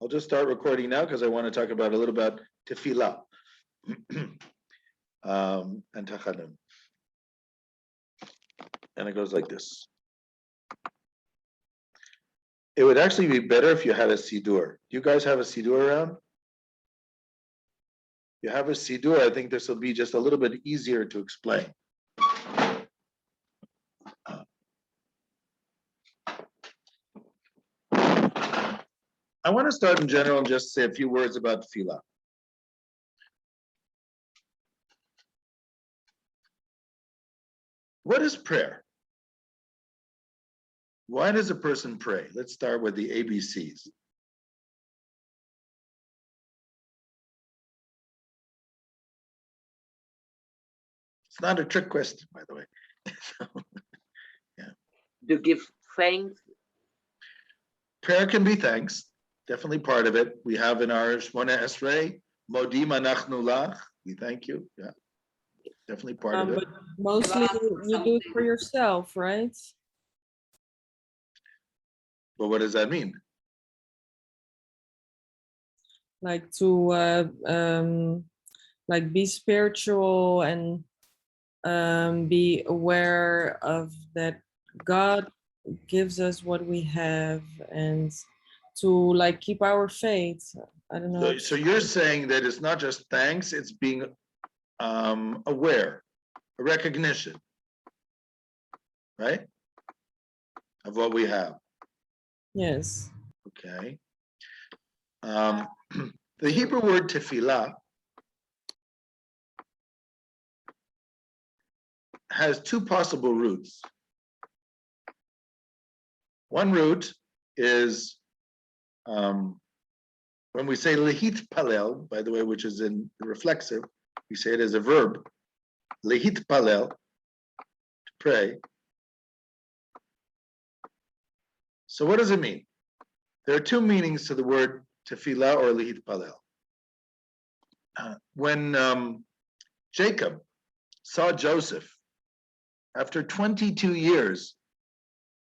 I'll just start recording now because I want to talk about a little about tefillah and tachanim. And it goes like this. It would actually be better if you had a sidur. Do you guys have a sidur around? If you have a sidur, I think this will be just a little bit easier to explain. I want to start in general and just say a few words about tefillah. What is prayer? Why does a person pray? Let's start with the ABCs. It's not a trick question, by the way. So, yeah. To give thanks. Prayer can be thanks, definitely part of it. We have in our Shemona Esrei, Modim Anachnu Lach, we thank you. Yeah, definitely part of it. But mostly you do it for yourself, right? But what does that mean? Like to like be spiritual and be aware of that God gives us what we have, and to like keep our faith. I don't know. So you're saying that it's not just thanks, it's being aware, a recognition, right? Of what we have. Yes. Okay. The Hebrew word tefillah has two possible roots. One root is when we say lehit palel, by the way, which is in the reflexive, we say it as a verb, lehit palel, to pray. So what does it mean? There are two meanings to the word tefillah or lehit palel. When Jacob saw Joseph, after 22 years,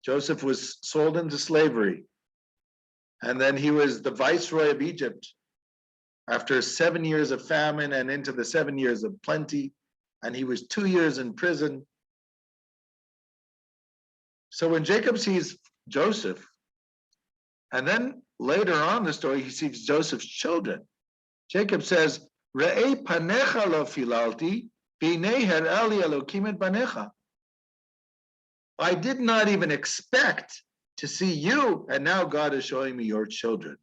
Joseph was sold into slavery. And then he was the viceroy of Egypt after 7 years of famine and into the 7 years of plenty. And he was 2 years in prison. So when Jacob sees Joseph, and then later on in the story, he sees Joseph's children, Jacob says, Re'ei panecha lo filalti, b'nei her'ali Elokim et banecha. I did not even expect to see you, and now God is showing me your children.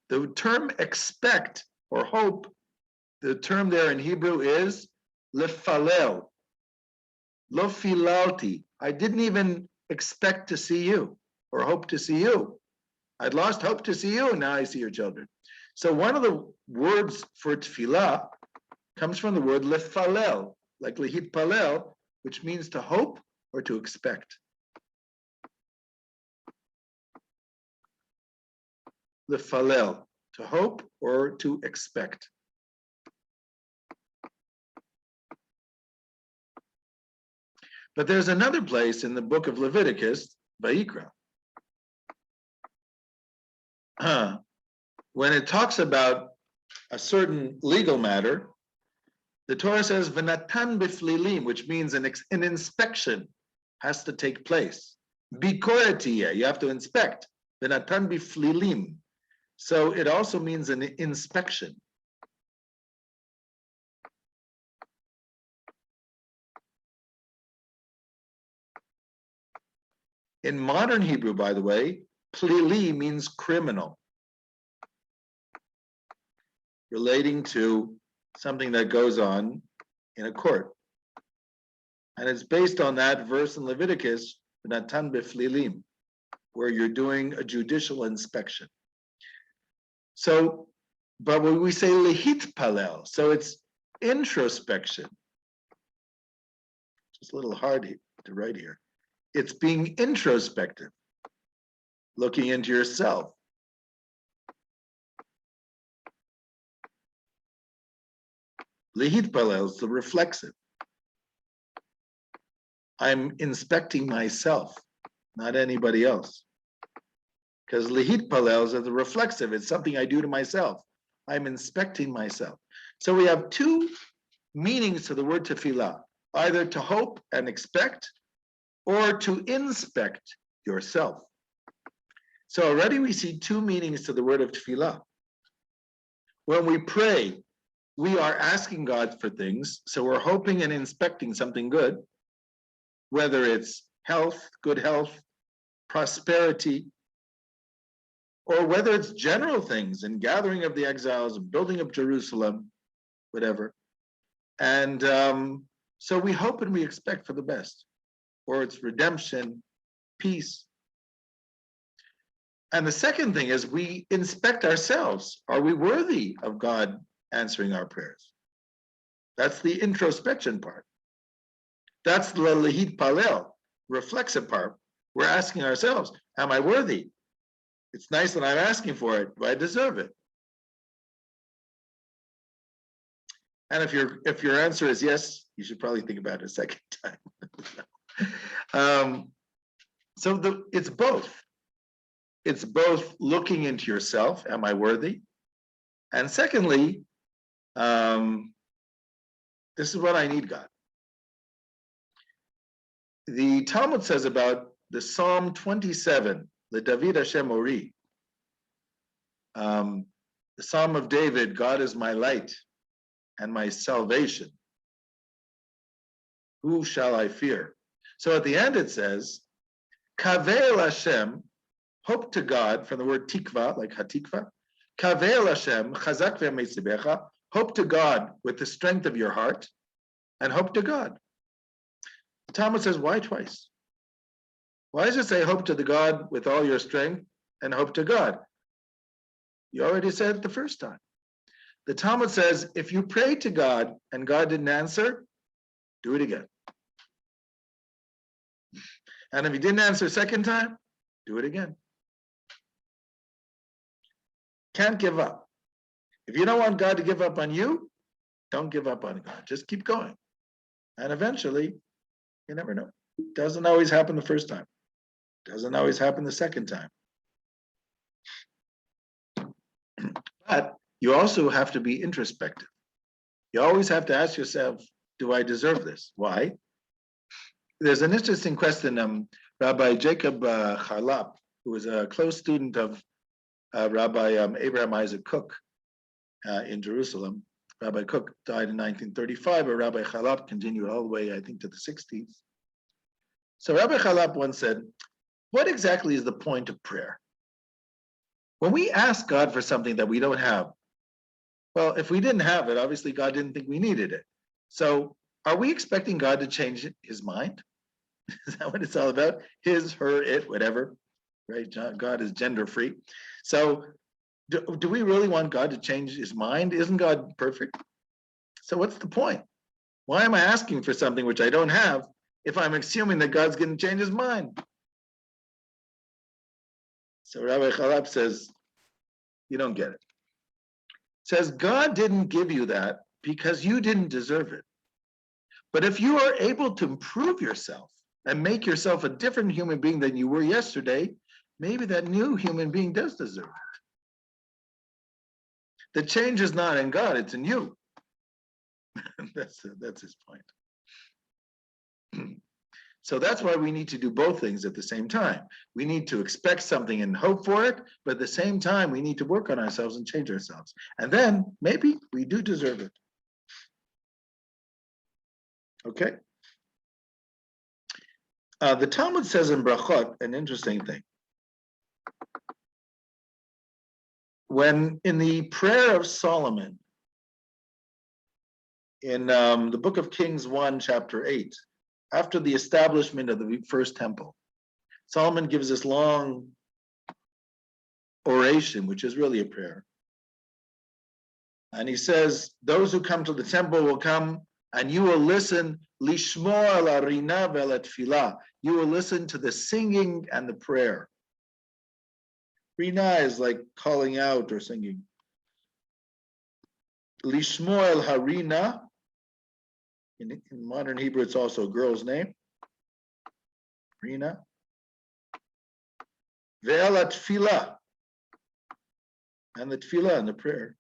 The term expect or hope, the term there in Hebrew is lefalel, lo filalti. I didn't even expect to see you or hope to see you. I'd lost hope to see you, and now I see your children. So one of the words for tefillah comes from the word lefalel, like lehit palel, which means to hope or to expect. Lefalel, to hope or to expect. But there's another place in the book of Leviticus, Vayikra, when it talks about a certain legal matter, the Torah says, "V'natan b'flilim," which means an inspection has to take place. Bikoretiyeh, you have to inspect. V'natan b'flilim. So it also means an inspection. In modern Hebrew, by the way, plili means criminal, relating to something that goes on in a court. And it's based on that verse in Leviticus, Natan beflilim, where you're doing a judicial inspection. So, but when we say lehit palel, so it's introspection. It's a little hard to write here. It's being introspective, looking into yourself. Lehit palel is the reflexive. I'm inspecting myself, not anybody else. Because lihit palel is a reflexive, it's something I do to myself. I'm inspecting myself. So we have two meanings to the word tefillah, either to hope and expect, or to inspect yourself. So already we see two meanings to the word of tefillah. When we pray, we are asking God for things, so we're hoping and inspecting something good, whether it's health, good health, prosperity, or whether it's general things and gathering of the exiles and building up Jerusalem, whatever. And so we hope and we expect for the best, or it's redemption, peace. And the second thing is we inspect ourselves. Are we worthy of God answering our prayers? That's the introspection part. That's the lehit palel, reflexive part. We're asking ourselves, am I worthy? It's nice that I'm asking for it. Do I deserve it? And if your answer is yes, you should probably think about it a second time. It's both. It's both looking into yourself, am I worthy? And secondly, this is what I need, God. The Talmud says about the Psalm 27, the David Hashem Ori, the Psalm of David, God is my light and my salvation. Who shall I fear? So at the end it says, Kavel Hashem, hope to God, from the word tikva, like hatikva. Kavel Hashem, chazak ve'metzibecha, hope to God with the strength of your heart, and hope to God. The Talmud says, why twice? Why does it say hope to the God with all your strength and hope to God? You already said it the first time. The Talmud says, if you pray to God and God didn't answer, do it again. And if he didn't answer a second time, do it again. Can't give up. If you don't want God to give up on you, don't give up on God. Just keep going. And eventually, you never know. Doesn't always happen the first time. Doesn't always happen the second time. But you also have to be introspective. You always have to ask yourself, do I deserve this? Why? There's an interesting question. Rabbi Jacob Charlap, who was a close student of Rabbi Abraham Isaac Cook in Jerusalem. Rabbi Cook died in 1935, but Rabbi Charlap continued all the way, I think, to the 60s. So Rabbi Charlap once said, what exactly is the point of prayer? When we ask God for something that we don't have, well, if we didn't have it, obviously God didn't think we needed it. So are we expecting God to change his mind? Is that what it's all about? His, her, it, whatever, right? God is gender free. So do we really want God to change his mind? Isn't God perfect? So what's the point? Why am I asking for something which I don't have if I'm assuming that God's going to change his mind? So Rabbi Charlap says, you don't get it. Says God didn't give you that because you didn't deserve it. But if you are able to improve yourself and make yourself a different human being than you were yesterday, maybe that new human being does deserve it. The change is not in God, it's in you. That's his point. So that's why we need to do both things at the same time. We need to expect something and hope for it, but at the same time, we need to work on ourselves and change ourselves. And then maybe we do deserve it. Okay? The Talmud says in Brachot an interesting thing. When in the prayer of Solomon, in the book of Kings 1, chapter 8, after the establishment of the first temple, Solomon gives this long oration, which is really a prayer. And he says, those who come to the temple will come and you will listen, lishmo al arina vel tefillah. You will listen to the singing and the prayer. Rina is like calling out or singing. Lishmo al harina. In modern Hebrew, it's also a girl's name. Rina. ve'ela tefillah, and the tefillah and the prayer.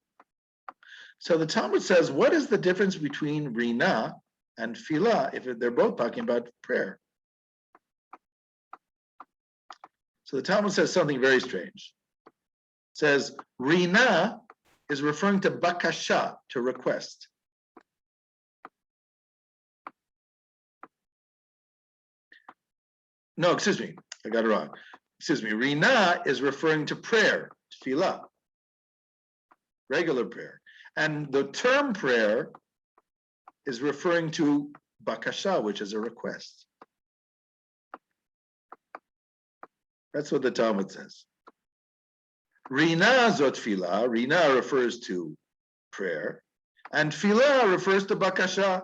So the Talmud says, what is the difference between rina and tefillah if they're both talking about prayer? So the Talmud says something very strange. It says, rina is referring to bakasha, to request. No, excuse me, I got it wrong. Excuse me, rina is referring to prayer, tefillah, regular prayer. And the term prayer is referring to bakasha, which is a request. That's what the Talmud says. Rina zot tefillah, rina refers to prayer, and tefillah refers to bakasha.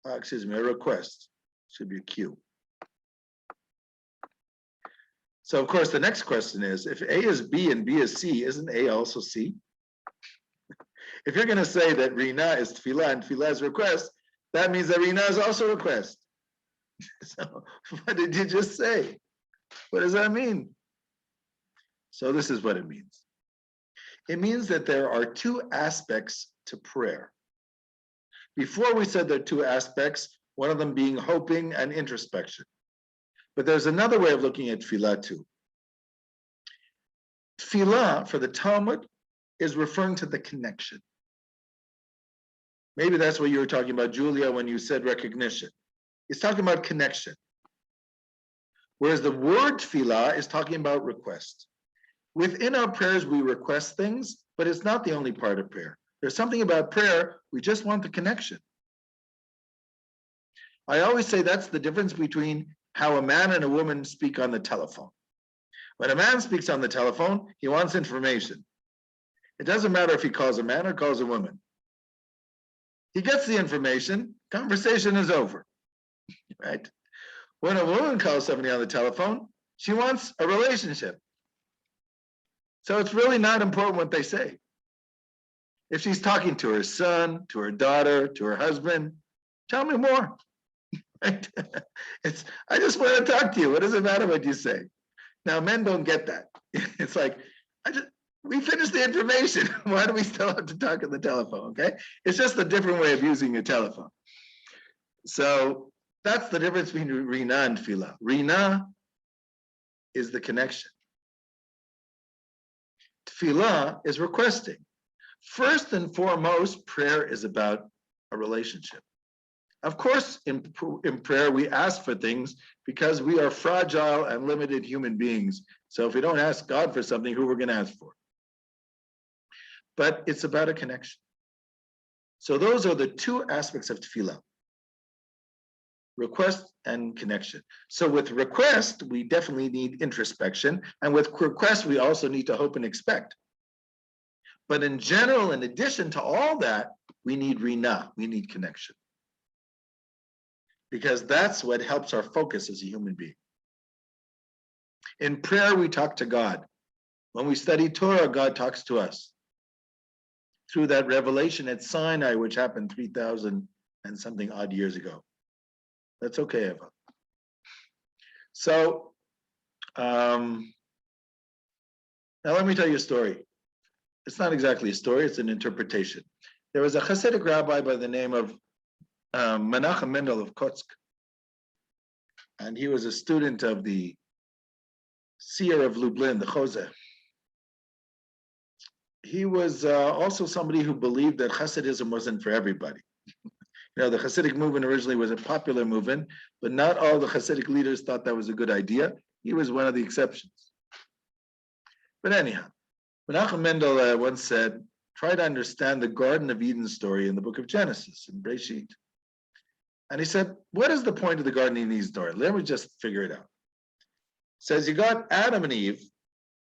Excuse me, a request. Should be a Q. So of course the next question is, if A is B and B is C, isn't A also C? If you're going to say that rina is tefillah and tefillah is request, that means that rina is also request. So what did you just say? What does that mean? So this is what it means. It means that there are two aspects to prayer. Before we said there are two aspects, one of them being hoping and introspection. But there's another way of looking at tefillah too. Tefillah for the Talmud is referring to the connection. Maybe that's what you were talking about, Julia, when you said recognition. It's talking about connection. Whereas the word tefillah is talking about request. Within our prayers, we request things, but it's not the only part of prayer. There's something about prayer, we just want the connection. I always say that's the difference between how a man and a woman speak on the telephone. When a man speaks on the telephone, he wants information. It doesn't matter if he calls a man or calls a woman. He gets the information, conversation is over, right? When a woman calls somebody on the telephone, she wants a relationship. So it's really not important what they say. If she's talking to her son, to her daughter, to her husband, tell me more. Right? I just want to talk to you. What does it matter what you say? Now, men don't get that. It's like, we finished the information. Why do we still have to talk on the telephone? Okay, it's just a different way of using a telephone. So that's the difference between rina and tefillah. Rina is the connection. Tefillah is requesting. First and foremost, prayer is about a relationship. Of course, in prayer, we ask for things because we are fragile and limited human beings. So if we don't ask God for something, who we're going to ask for? But it's about a connection. So those are the two aspects of tefillah: request and connection. So with request, we definitely need introspection. And with request, we also need to hope and expect. But in general, in addition to all that, we need rina, we need connection. Because that's what helps our focus as a human being. In prayer, we talk to God. When we study Torah, God talks to us. Through that revelation at Sinai, which happened 3,000 and something odd years ago. That's okay, Eva. So, now let me tell you a story. It's not exactly a story, it's an interpretation. There was a Hasidic rabbi by the name of Menachem Mendel of Kotsk. And he was a student of the seer of Lublin, the Chose. He was also somebody who believed that Hasidism wasn't for everybody. You know, the Hasidic movement originally was a popular movement, but not all the Hasidic leaders thought that was a good idea. He was one of the exceptions. But anyhow, Menachem Mendel once said, try to understand the Garden of Eden story in the book of Genesis, in Breshit. And he said, what is the point of the Garden of Eden story? Let me just figure it out. It says you got Adam and Eve,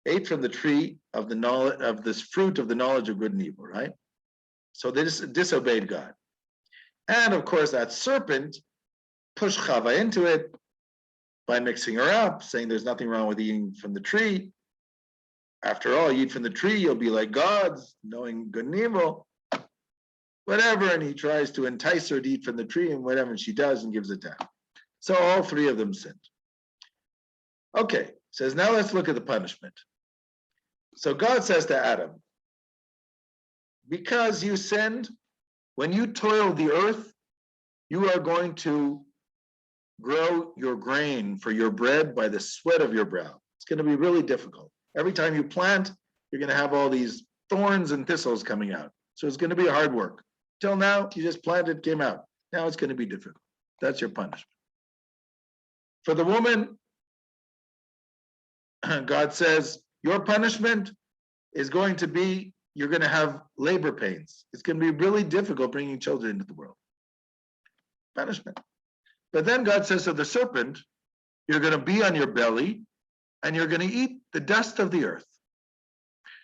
ate from the tree of the knowledge of this fruit of the knowledge of good and evil, right? So they disobeyed God. And of course, that serpent pushed Chava into it by mixing her up, saying there's nothing wrong with eating from the tree. After all, you eat from the tree, you'll be like gods, knowing good and evil. Whatever, and he tries to entice her to eat from the tree, and whatever she does and gives it down. So all three of them sinned. Okay, Says, now let's look at the punishment. So God says to Adam, because you sinned, when you toil the earth, you are going to grow your grain for your bread by the sweat of your brow. It's going to be really difficult. Every time you plant, you're going to have all these thorns and thistles coming out. So it's going to be hard work. Till now, you just planted, came out. Now it's going to be difficult. That's your punishment. For the woman, God says, your punishment is going to be, you're going to have labor pains. It's going to be really difficult bringing children into the world. Punishment. But then God says to the serpent, you're going to be on your belly and you're going to eat the dust of the earth.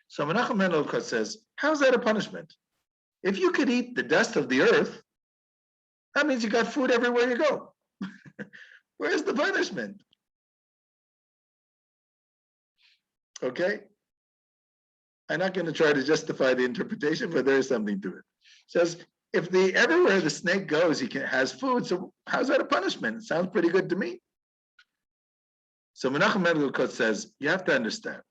So Menachem Mendel says, how's that a punishment? If you could eat the dust of the earth, that means you got food everywhere you go. Where's the punishment? Okay? I'm not going to try to justify the interpretation, but there is something to it. It says, if everywhere the snake goes, has food, so how's that a punishment? It sounds pretty good to me. So Menachem Mendel says, you have to understand.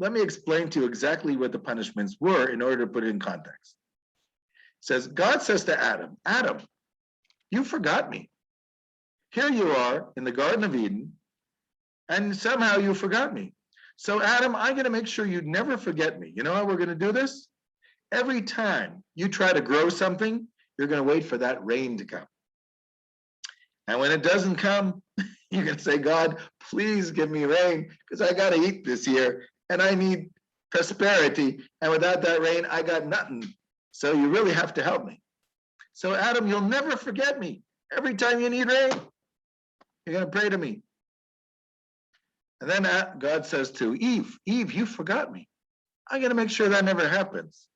Let me explain to you exactly what the punishments were in order to put it in context. It says, God says to Adam, Adam, you forgot me. Here you are in the Garden of Eden, and somehow you forgot me. So Adam, I'm going to make sure you never forget me. You know how we're going to do this? Every time you try to grow something, you're going to wait for that rain to come. And when it doesn't come, you can say, God, please give me rain because I got to eat this year and I need prosperity. And without that rain, I got nothing. So you really have to help me. So Adam, you'll never forget me. Every time you need rain, you're going to pray to me. And then God says to Eve, Eve, you forgot me. I'm going to make sure that never happens.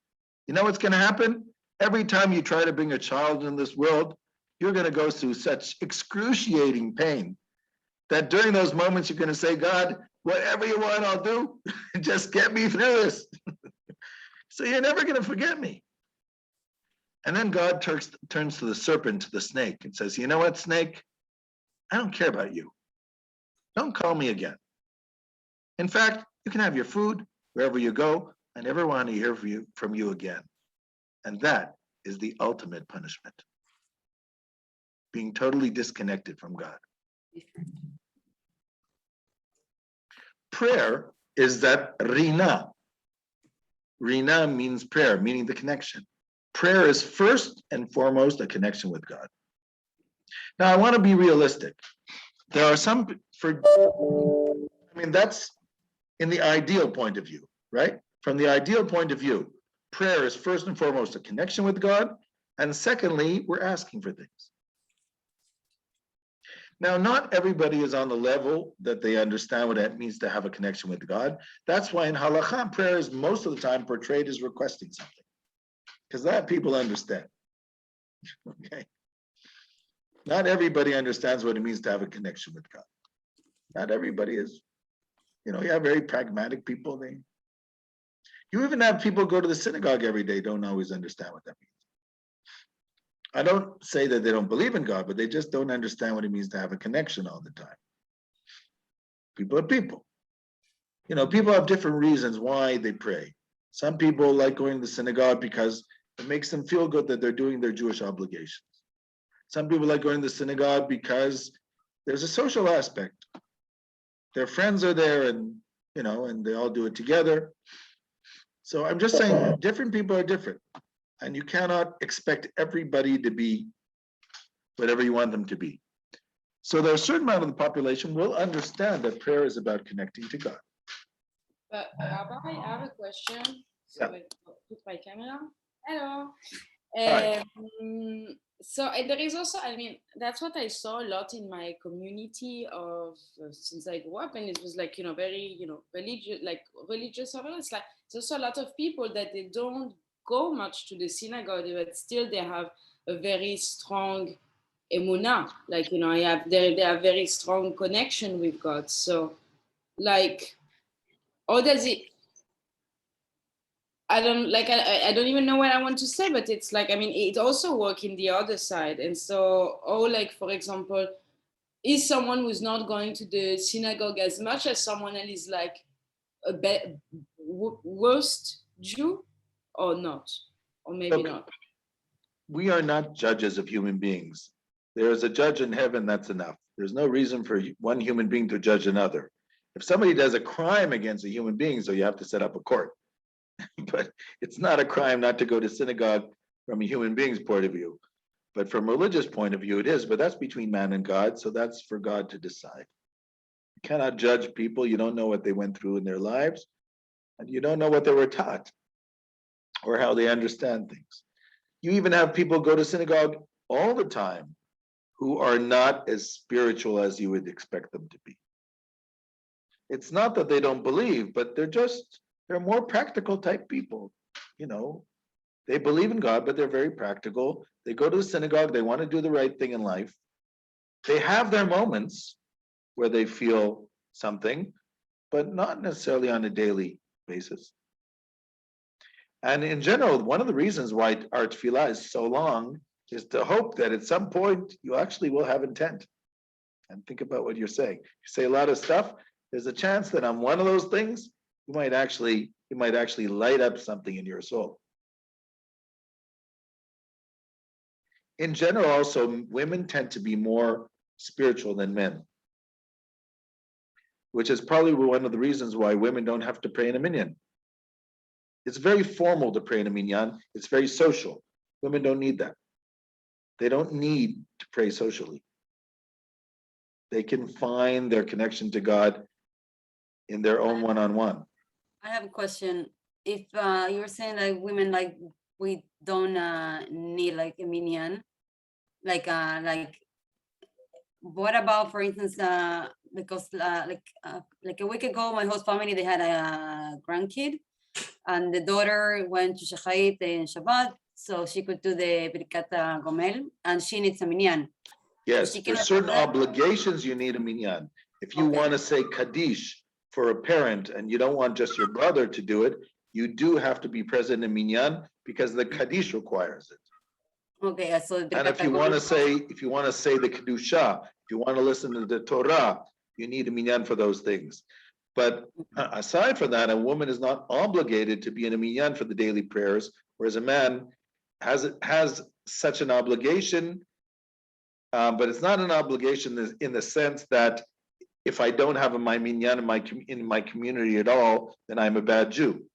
You know what's going to happen? Every time you try to bring a child in this world, you're going to go through such excruciating pain that during those moments you're going to say, God, whatever you want, I'll do. Just get me through this. So you're never going to forget me. And then God turns to the serpent, to the snake, and says, you know what, snake? I don't care about you. Don't call me again. In fact, you can have your food wherever you go. I never want to hear from you again. And that is the ultimate punishment. Being totally disconnected from God. Prayer is that rina. Rina means prayer, meaning the connection. Prayer is first and foremost a connection with God. Now, I want to be realistic. There are some, that's in the ideal point of view, right? From the ideal point of view, prayer is first and foremost a connection with God. And secondly, we're asking for things. Now, not everybody is on the level that they understand what it means to have a connection with God. That's why in halakha, prayer is most of the time portrayed as requesting something. Because that people understand. Okay. Not everybody understands what it means to have a connection with God. Not everybody is. You have very pragmatic people. You even have people go to the synagogue every day, don't always understand what that means. I don't say that they don't believe in God, but they just don't understand what it means to have a connection all the time. People are people. People have different reasons why they pray. Some people like going to the synagogue because it makes them feel good that they're doing their Jewish obligations. Some people like going to the synagogue because there's a social aspect. Their friends are there and they all do it together. So I'm just saying different people are different. And you cannot expect everybody to be whatever you want them to be. So there's a certain amount of the population will understand that prayer is about connecting to God. But Rabbi, I have a question. So I put my camera. Hello. So there is also, that's what I saw a lot in my community of since I grew up, and it was like, very, religious. It's like there's also a lot of people that they don't go much to the synagogue, but still they have a very strong emunah. Like, they have very strong connection with God. So, like, how does it? I don't even know what I want to say, but it's like, it also works in the other side. And so, for example, is someone who's not going to the synagogue as much as someone else is like a worst Jew or not? Or maybe Look, not. we are not judges of human beings. There is a judge in heaven, that's enough. There's no reason for one human being to judge another. If somebody does a crime against a human being, so you have to set up a court. But it's not a crime not to go to synagogue from a human being's point of view. But from a religious point of view, it is. But that's between man and God, so that's for God to decide. You cannot judge people. You don't know what they went through in their lives, and you don't know what they were taught or how they understand things. You even have people go to synagogue all the time who are not as spiritual as you would expect them to be. It's not that they don't believe, but they're more practical type people. You know, they believe in God, but they're very practical. They go to the synagogue, they want to do the right thing in life. They have their moments where they feel something, but not necessarily on a daily basis. And in general, one of the reasons why our tefillah is so long is to hope that at some point you actually will have intent. And think about what you're saying. You say a lot of stuff, there's a chance that on one of those things, you might actually light up something in your soul. In general, also, women tend to be more spiritual than men, which is probably one of the reasons why women don't have to pray in a minyan. It's very formal to pray in a minyan. It's very social. Women don't need that. They don't need to pray socially. They can find their connection to God in their own one-on-one. I have a question. If you were saying like women, like we don't need like a minyan, like what about, for instance, because like a week ago, my host family, they had a grandkid, and the daughter went to Shachait in Shabbat, so she could do the Birkat Gomel, and she needs a minyan. Yes, there's certain obligations you need a minyan. If you want to say Kaddish for a parent and you don't want just your brother to do it, you do have to be present in minyan because the Kaddish requires it. Okay, so and if you want to say the Kedusha, if you want to listen to the Torah, you need a minyan for those things. But aside from that, a woman is not obligated to be in a minyan for the daily prayers, whereas a man has such an obligation, but it's not an obligation in the sense that if I don't have my minyan in my community at all, then I'm a bad Jew.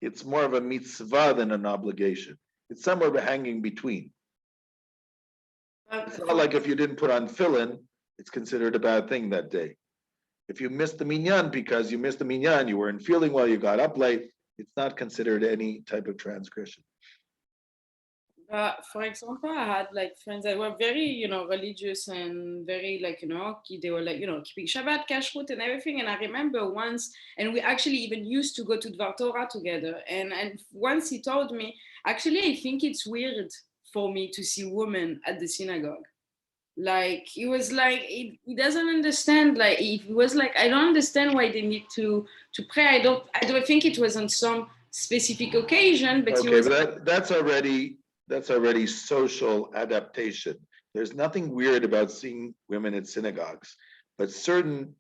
It's more of a mitzvah than an obligation. It's somewhere hanging between. It's not like if you didn't put on tefillin, it's considered a bad thing that day. If you missed the minyan because you missed the minyan, you weren't feeling well, you got up late, it's not considered any type of transgression. For example, I had like friends that were very, religious and very like, they were like, keeping Shabbat, kashrut and everything. And I remember once, and we actually even used to go to Dvar Torah together. And once he told me, actually, I think it's weird for me to see women at the synagogue. Like, he was like, he doesn't understand. Like, he was like, I don't understand why they need to pray. I don't think it was on some specific occasion, but okay, but that's already social adaptation. There's nothing weird about seeing women at synagogues, but certain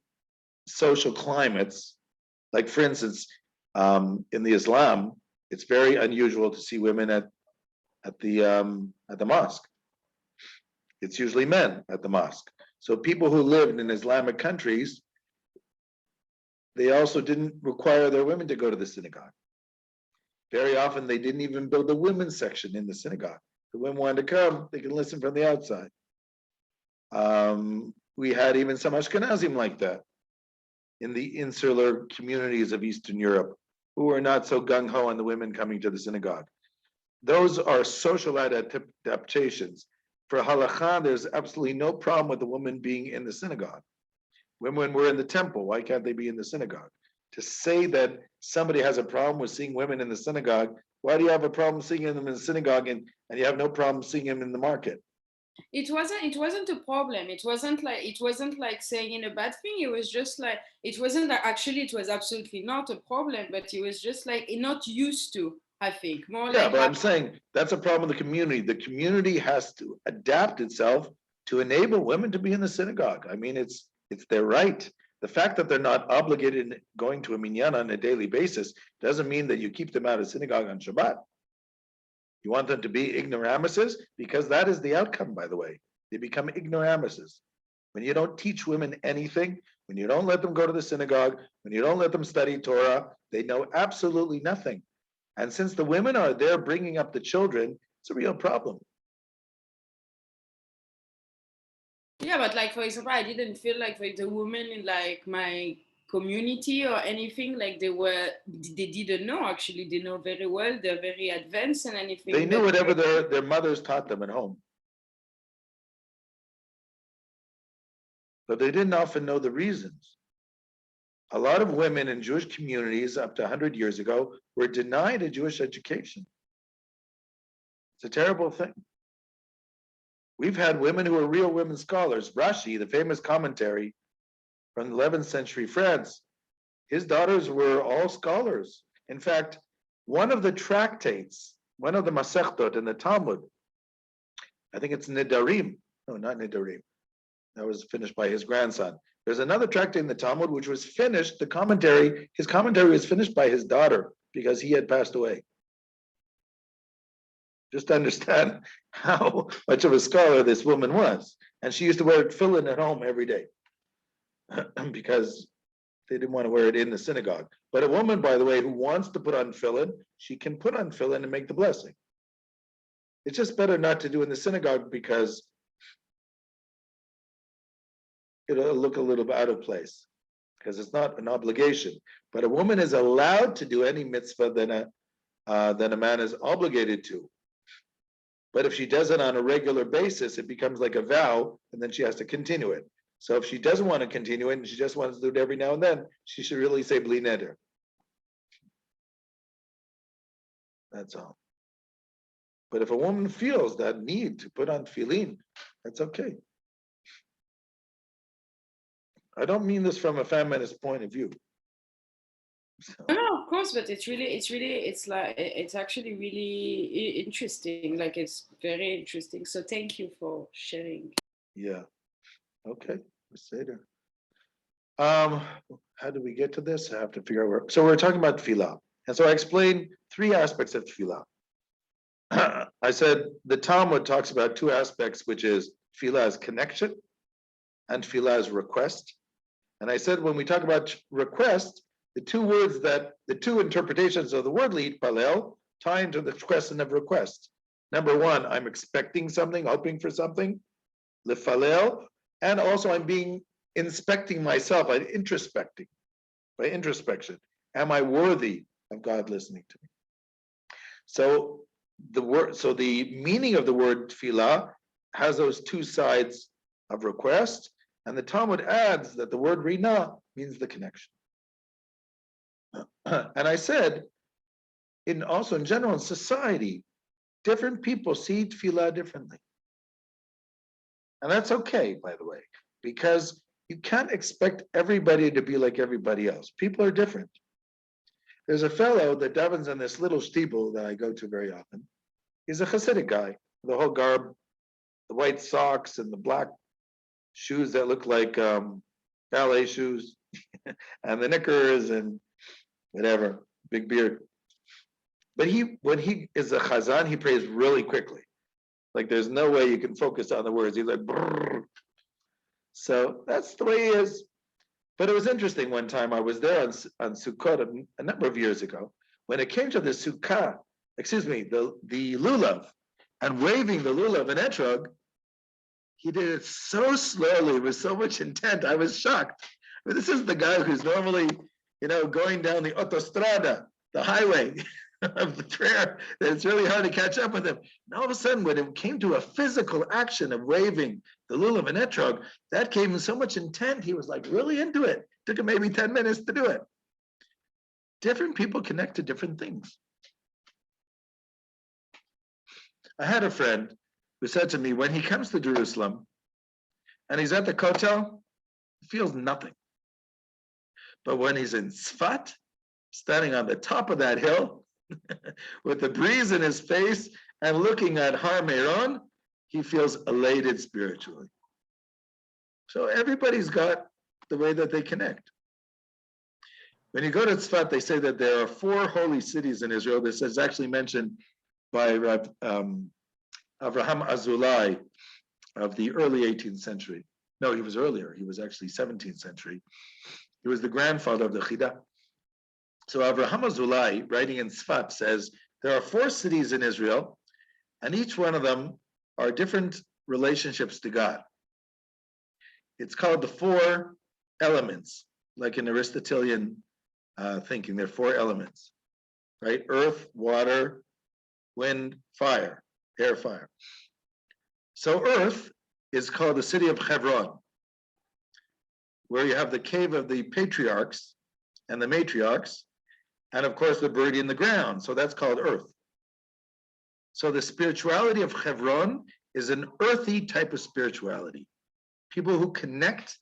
social climates, like for instance, in the Islam, it's very unusual to see women at the mosque. It's usually men at the mosque. So people who lived in Islamic countries, they also didn't require their women to go to the synagogue. Very often, they didn't even build a women's section in the synagogue. The women wanted to come, they can listen from the outside. We had even some Ashkenazim like that in the insular communities of Eastern Europe, who were not so gung-ho on the women coming to the synagogue. Those are social adaptations. For halakha, there's absolutely no problem with the woman being in the synagogue. Women were in the temple, why can't they be in the synagogue? To say that somebody has a problem with seeing women in the synagogue, why do you have a problem seeing them in the synagogue and you have no problem seeing them in the market? It wasn't a problem. It wasn't like saying a bad thing. It was just like, it wasn't actually, it was absolutely not a problem, but it was just like not used to, I think. More yeah, like but I'm saying that's a problem with the community. The community has to adapt itself to enable women to be in the synagogue. I mean, it's their right. The fact that they're not obligated in going to a minyan on a daily basis doesn't mean that you keep them out of synagogue on Shabbat. You want them to be ignoramuses, because that is the outcome, by the way. They become ignoramuses. When you don't teach women anything, when you don't let them go to the synagogue, when you don't let them study Torah, they know absolutely nothing. And since the women are there bringing up the children, it's a real problem. Yeah, but like for example, I didn't feel like the women in like my community or anything like they didn't know. Actually, they know very well. They're very advanced and anything. They knew whatever their mothers taught them at home. But they didn't often know the reasons. A lot of women in Jewish communities up to 100 years ago were denied a Jewish education. It's a terrible thing. We've had women who are real women scholars. Rashi, the famous commentary from the 11th century France, his daughters were all scholars. In fact, one of the tractates, one of the Masechtot in the Talmud, I think it's Nidarim. No, not Nidarim. That was finished by his grandson. There's another tractate in the Talmud which was finished, his commentary was finished by his daughter because he had passed away. Just to understand how much of a scholar this woman was. And she used to wear tefillin at home every day because they didn't want to wear it in the synagogue. But a woman, by the way, who wants to put on tefillin, she can put on tefillin and make the blessing. It's just better not to do in the synagogue because it'll look a little bit out of place because it's not an obligation. But a woman is allowed to do any mitzvah than a man is obligated to. But if she does it on a regular basis, it becomes like a vow, and then she has to continue it. So if she doesn't want to continue it, and she just wants to do it every now and then, she should really say bli neder. That's all. But if a woman feels that need to put on tefillin, that's okay. I don't mean this from a feminist point of view. So. No, of course, but it's actually really interesting. Like it's very interesting. So thank you for sharing. Yeah. Okay. Seder. How do we get to this? I have to figure out where. So we're talking about tefillah, and so I explained 3 aspects of tefillah. I said the Talmud talks about 2 aspects, which is tefillah as connection and tefillah as request. And I said when we talk about request, the 2 interpretations of the word palel tie into the question of request. Number 1, I'm expecting something, hoping for something, lefalel, and also I'm inspecting myself, I'm introspecting, by introspection. Am I worthy of God listening to me? So the meaning of the word tefillah has those 2 sides of request, and the Talmud adds that the word rina means the connection. And I said, in general in society, different people see tefillah differently. And that's okay, by the way, because you can't expect everybody to be like everybody else. People are different. There's a fellow that davens in this little steeple that I go to very often. He's a Hasidic guy, the whole garb, the white socks and the black shoes that look like ballet shoes, and the knickers and whatever, big beard. But when he is a chazan, he prays really quickly. Like there's no way you can focus on the words. He's like, brrr. So that's the way he is. But it was interesting one time, I was there on Sukkot a number of years ago. When it came to the sukkah, the lulav, and waving the lulav and etrog, he did it so slowly with so much intent. I was shocked. I mean, this is the guy who's normally, going down the autostrada, the highway of the prayer, that it's really hard to catch up with him. And all of a sudden, when it came to a physical action of waving the lulav and etrog, that came with so much intent. He was like really into it. Took him maybe 10 minutes to do it. Different people connect to different things. I had a friend who said to me, when he comes to Jerusalem and he's at the Kotel, he feels nothing. But when he's in Tzfat, standing on the top of that hill, with the breeze in his face and looking at Har Meron, he feels elated spiritually. So everybody's got the way that they connect. When you go to Tzfat, they say that there are 4 holy cities in Israel. This is actually mentioned by Avraham Azulai of the early 18th century. No, he was earlier. He was actually 17th century. He was the grandfather of the Chida. So Avraham Azulai, writing in Tzfat, says there are 4 cities in Israel, and each one of them are different relationships to God. It's called the 4 elements, like in Aristotelian thinking. There are 4 elements, right? Earth, water, wind, fire, air, fire. So Earth is called the city of Hebron, where you have the cave of the patriarchs and the matriarchs, and of course the birdie in the ground. So that's called Earth. So the spirituality of Hebron is an earthy type of spirituality. People who connect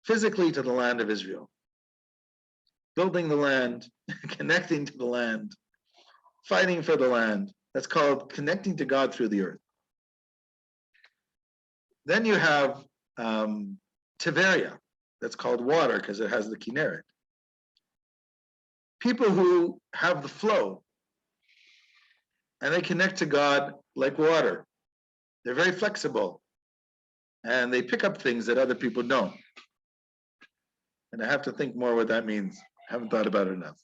physically to the land of Israel, building the land, connecting to the land, fighting for the land. That's called connecting to God through the earth. Then you have Tiberia, that's called water because it has the Kinneret. People who have the flow and they connect to God like water. They're very flexible and they pick up things that other people don't. And I have to think more what that means. I haven't thought about it enough.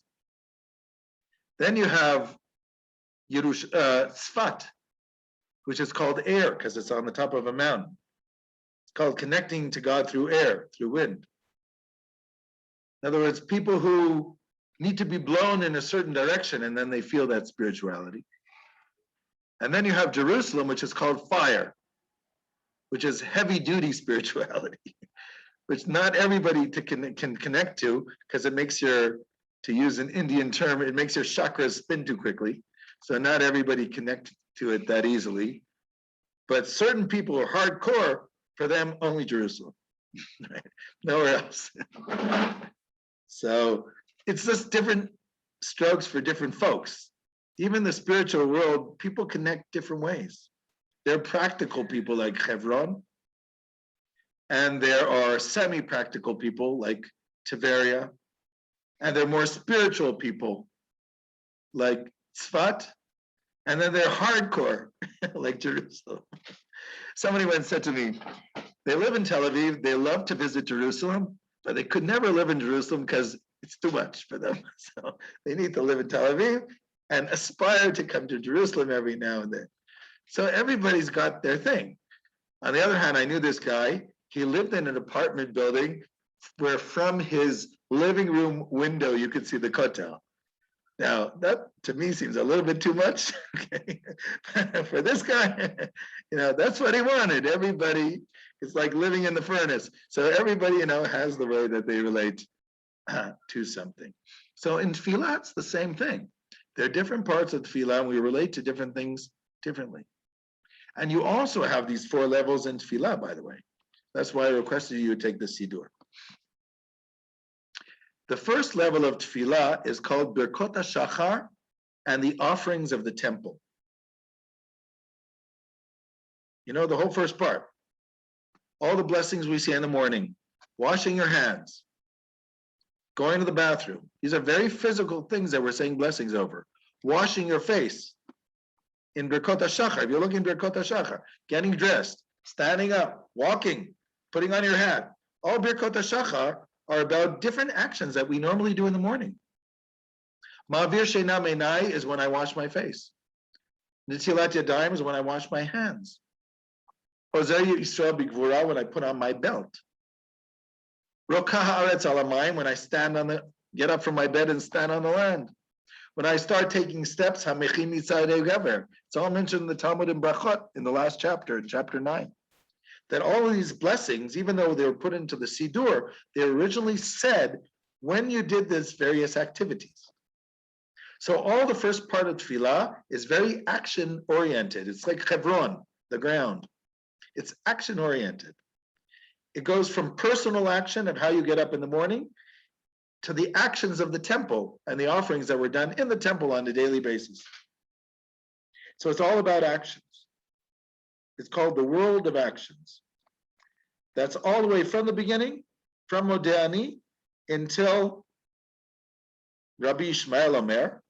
Then you have Tzfat, which is called air because it's on the top of a mountain. It's called connecting to God through air, through wind. In other words, people who need to be blown in a certain direction and then they feel that spirituality. And then you have Jerusalem, which is called fire, which is heavy duty spirituality, which not everybody can connect to because it makes your, to use an Indian term, it makes your chakras spin too quickly. So not everybody connects to it that easily. But certain people are hardcore, for them, only Jerusalem, right? Nowhere else. So it's just different strokes for different folks. Even the spiritual world, people connect different ways. There are practical people like Hebron, and there are semi-practical people like Tiberia, and there are more spiritual people like Tzfat, and then they're hardcore like Jerusalem. Somebody once said to me, they live in Tel Aviv, they love to visit Jerusalem, but they could never live in Jerusalem because it's too much for them. So they need to live in Tel Aviv and aspire to come to Jerusalem every now and then. So everybody's got their thing. On the other hand, I knew this guy, he lived in an apartment building where from his living room window, you could see the Kotel. Now, that to me seems a little bit too much. Okay. For this guy, that's what he wanted. Everybody, it's like living in the furnace. So everybody, has the way that they relate to something. So in Tefillah, it's the same thing. There are different parts of Tefillah, and we relate to different things differently. And you also have these 4 levels in Tefillah, by the way. That's why I requested you to take the Siddur. The first level of Tefillah is called Birkot HaShachar and the offerings of the temple. The whole first part. All the blessings we say in the morning, washing your hands, going to the bathroom. These are very physical things that we're saying blessings over. Washing your face in Birkot HaShachar. If you're looking at Birkot HaShachar, getting dressed, standing up, walking, putting on your hat. All Birkot HaShachar are about different actions that we normally do in the morning. Ma'avir Sheina Meinai is when I wash my face. Nitilat Yadayim is when I wash my hands. Ozer Yisrael B'Gvura, when I put on my belt. Rokah Haaretz Alamayim, when I get up from my bed and stand on the land. When I start taking steps, Hamechim Yitzadei Gaver. It's all mentioned in the Talmud in Brachot in the last chapter, in chapter 9. That all of these blessings, even though they were put into the Siddur, they originally said when you did these various activities. So all the first part of Tefillah is very action-oriented. It's like Hebron, the ground. It's action-oriented. It goes from personal action of how you get up in the morning to the actions of the temple and the offerings that were done in the temple on a daily basis. So it's all about actions. It's called the world of actions. That's all the way from the beginning, from Modéani until Rabbi Ishmael Omer,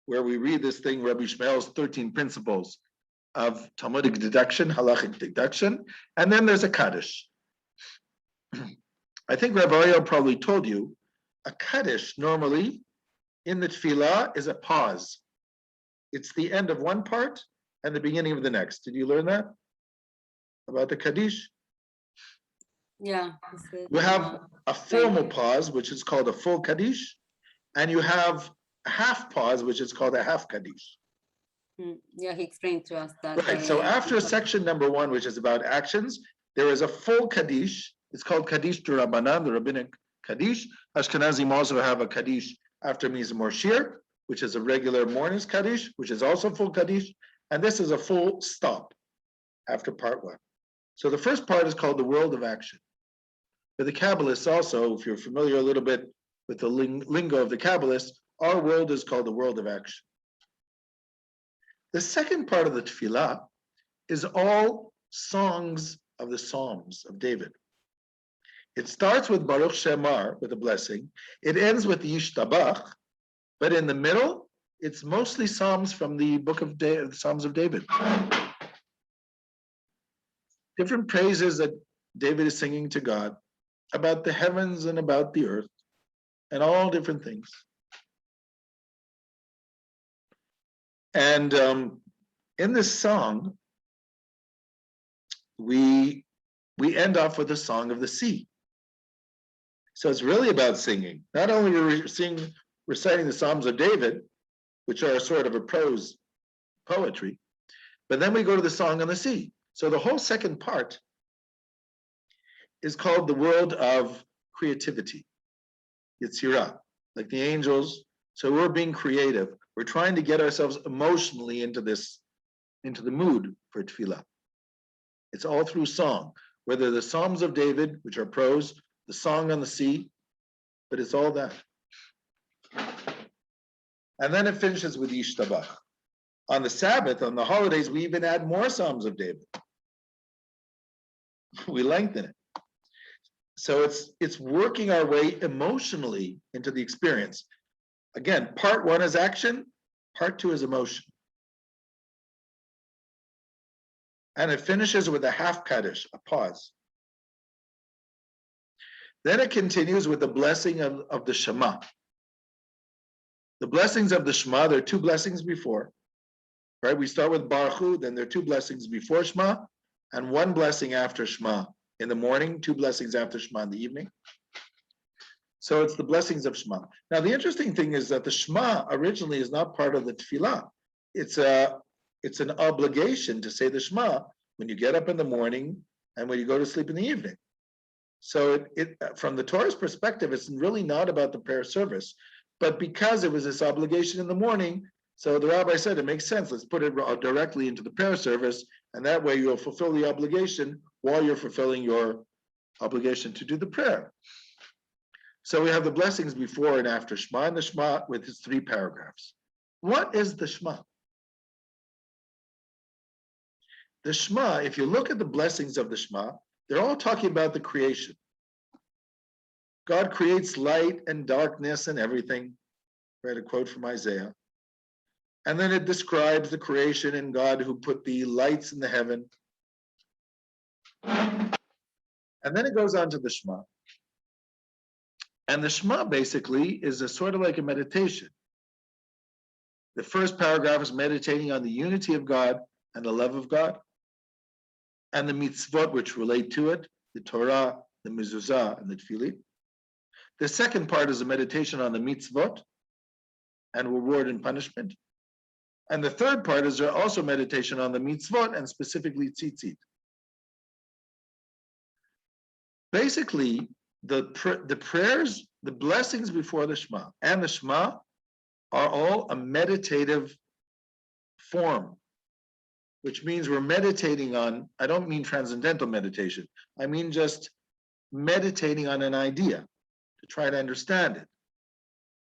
where we read this thing, Rabbi Ishmael's 13 principles of Talmudic deduction, halachic deduction, and then there's a Kaddish. I think Rabbi Ariel probably told you, a Kaddish normally in the tefillah is a pause. It's the end of one part and the beginning of the next. Did you learn that about the Kaddish? Yeah. You have a formal pause, which is called a full Kaddish, and you have a half pause, which is called a half Kaddish. Yeah, he explained to us that. Right, so after section number 1, which is about actions, there is a full Kaddish. It's called Kaddish to Rabbanan, the rabbinic Kaddish. Ashkenazim also have a Kaddish after Mizmor Shir, which is a regular morning's Kaddish, which is also full Kaddish. And this is a full stop after part 1. So the first part is called the world of action. For the Kabbalists also, if you're familiar a little bit with the lingo of the Kabbalists, our world is called the world of action. The second part of the tefillah is all songs of the Psalms of David. It starts with Baruch Shema, with a blessing. It ends with Yishtabach, but in the middle, it's mostly Psalms from the book of Psalms of David. Different praises that David is singing to God about the heavens and about the earth and all different things. And in this song, we end off with a song of the sea. So it's really about singing. Not only are we reciting the Psalms of David, which are sort of a prose poetry, but then we go to the song on the sea. So the whole second part is called the world of creativity, Yetzirah, like the angels. So we're being creative. We're trying to get ourselves emotionally into the mood for tefillah. It's all through song, whether the Psalms of David, which are prose, the song on the sea, but it's all that. And then it finishes with Yishtabach. On the Sabbath, on the holidays, we even add more Psalms of David. We lengthen it. So it's working our way emotionally into the experience. Again, part 1 is action, part 2 is emotion. And it finishes with a half Kaddish, a pause. Then it continues with the blessing of the Shema. The blessings of the Shema, there are 2 blessings before, right? We start with Baruch Hu, then there are 2 blessings before Shema, and 1 blessing after Shema in the morning, 2 blessings after Shema in the evening. So it's the blessings of Shema. Now, the interesting thing is that the Shema originally is not part of the tefillah. It's an obligation to say the Shema when you get up in the morning and when you go to sleep in the evening. So from the Torah's perspective, it's really not about the prayer service, but because it was this obligation in the morning, so the rabbi said it makes sense. Let's put it directly into the prayer service, and that way you'll fulfill the obligation while you're fulfilling your obligation to do the prayer. So we have the blessings before and after Shema, and the Shema with its 3 paragraphs. What is the Shema? The Shema, if you look at the blessings of the Shema, they're all talking about the creation. God creates light and darkness and everything. Read a quote from Isaiah. And then it describes the creation and God who put the lights in the heaven. And then it goes on to the Shema. And the Shema basically is a sort of like a meditation. The first paragraph is meditating on the unity of God and the love of God, and the mitzvot which relate to it, the Torah, the mezuzah, and the tefillin. The second part is a meditation on the mitzvot and reward and punishment. And the third part is also meditation on the mitzvot and specifically tzitzit. Basically, the prayers, the blessings before the Shema and the Shema are all a meditative form, which means we're meditating on, I don't mean transcendental meditation, I mean just meditating on an idea to try to understand it.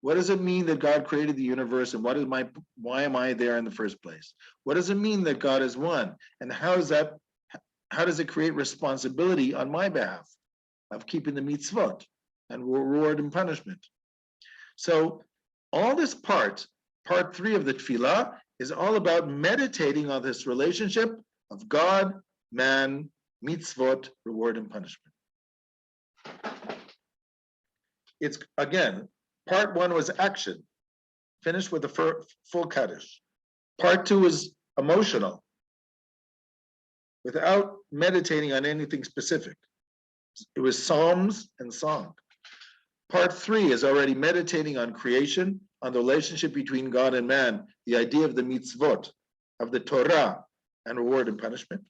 What does it mean that God created the universe, and why am I there in the first place? What does it mean that God is one? And how does it create responsibility on my behalf of keeping the mitzvot and reward and punishment? So all this part 3 of the tefillah, is all about meditating on this relationship of God, man, mitzvot, reward and punishment. It's, again, part 1 was action, finished with the full Kaddish. Part 2 is emotional, without meditating on anything specific. It was psalms and song. Part 3 is already meditating on creation, on the relationship between God and man, the idea of the mitzvot, of the Torah, and reward and punishment.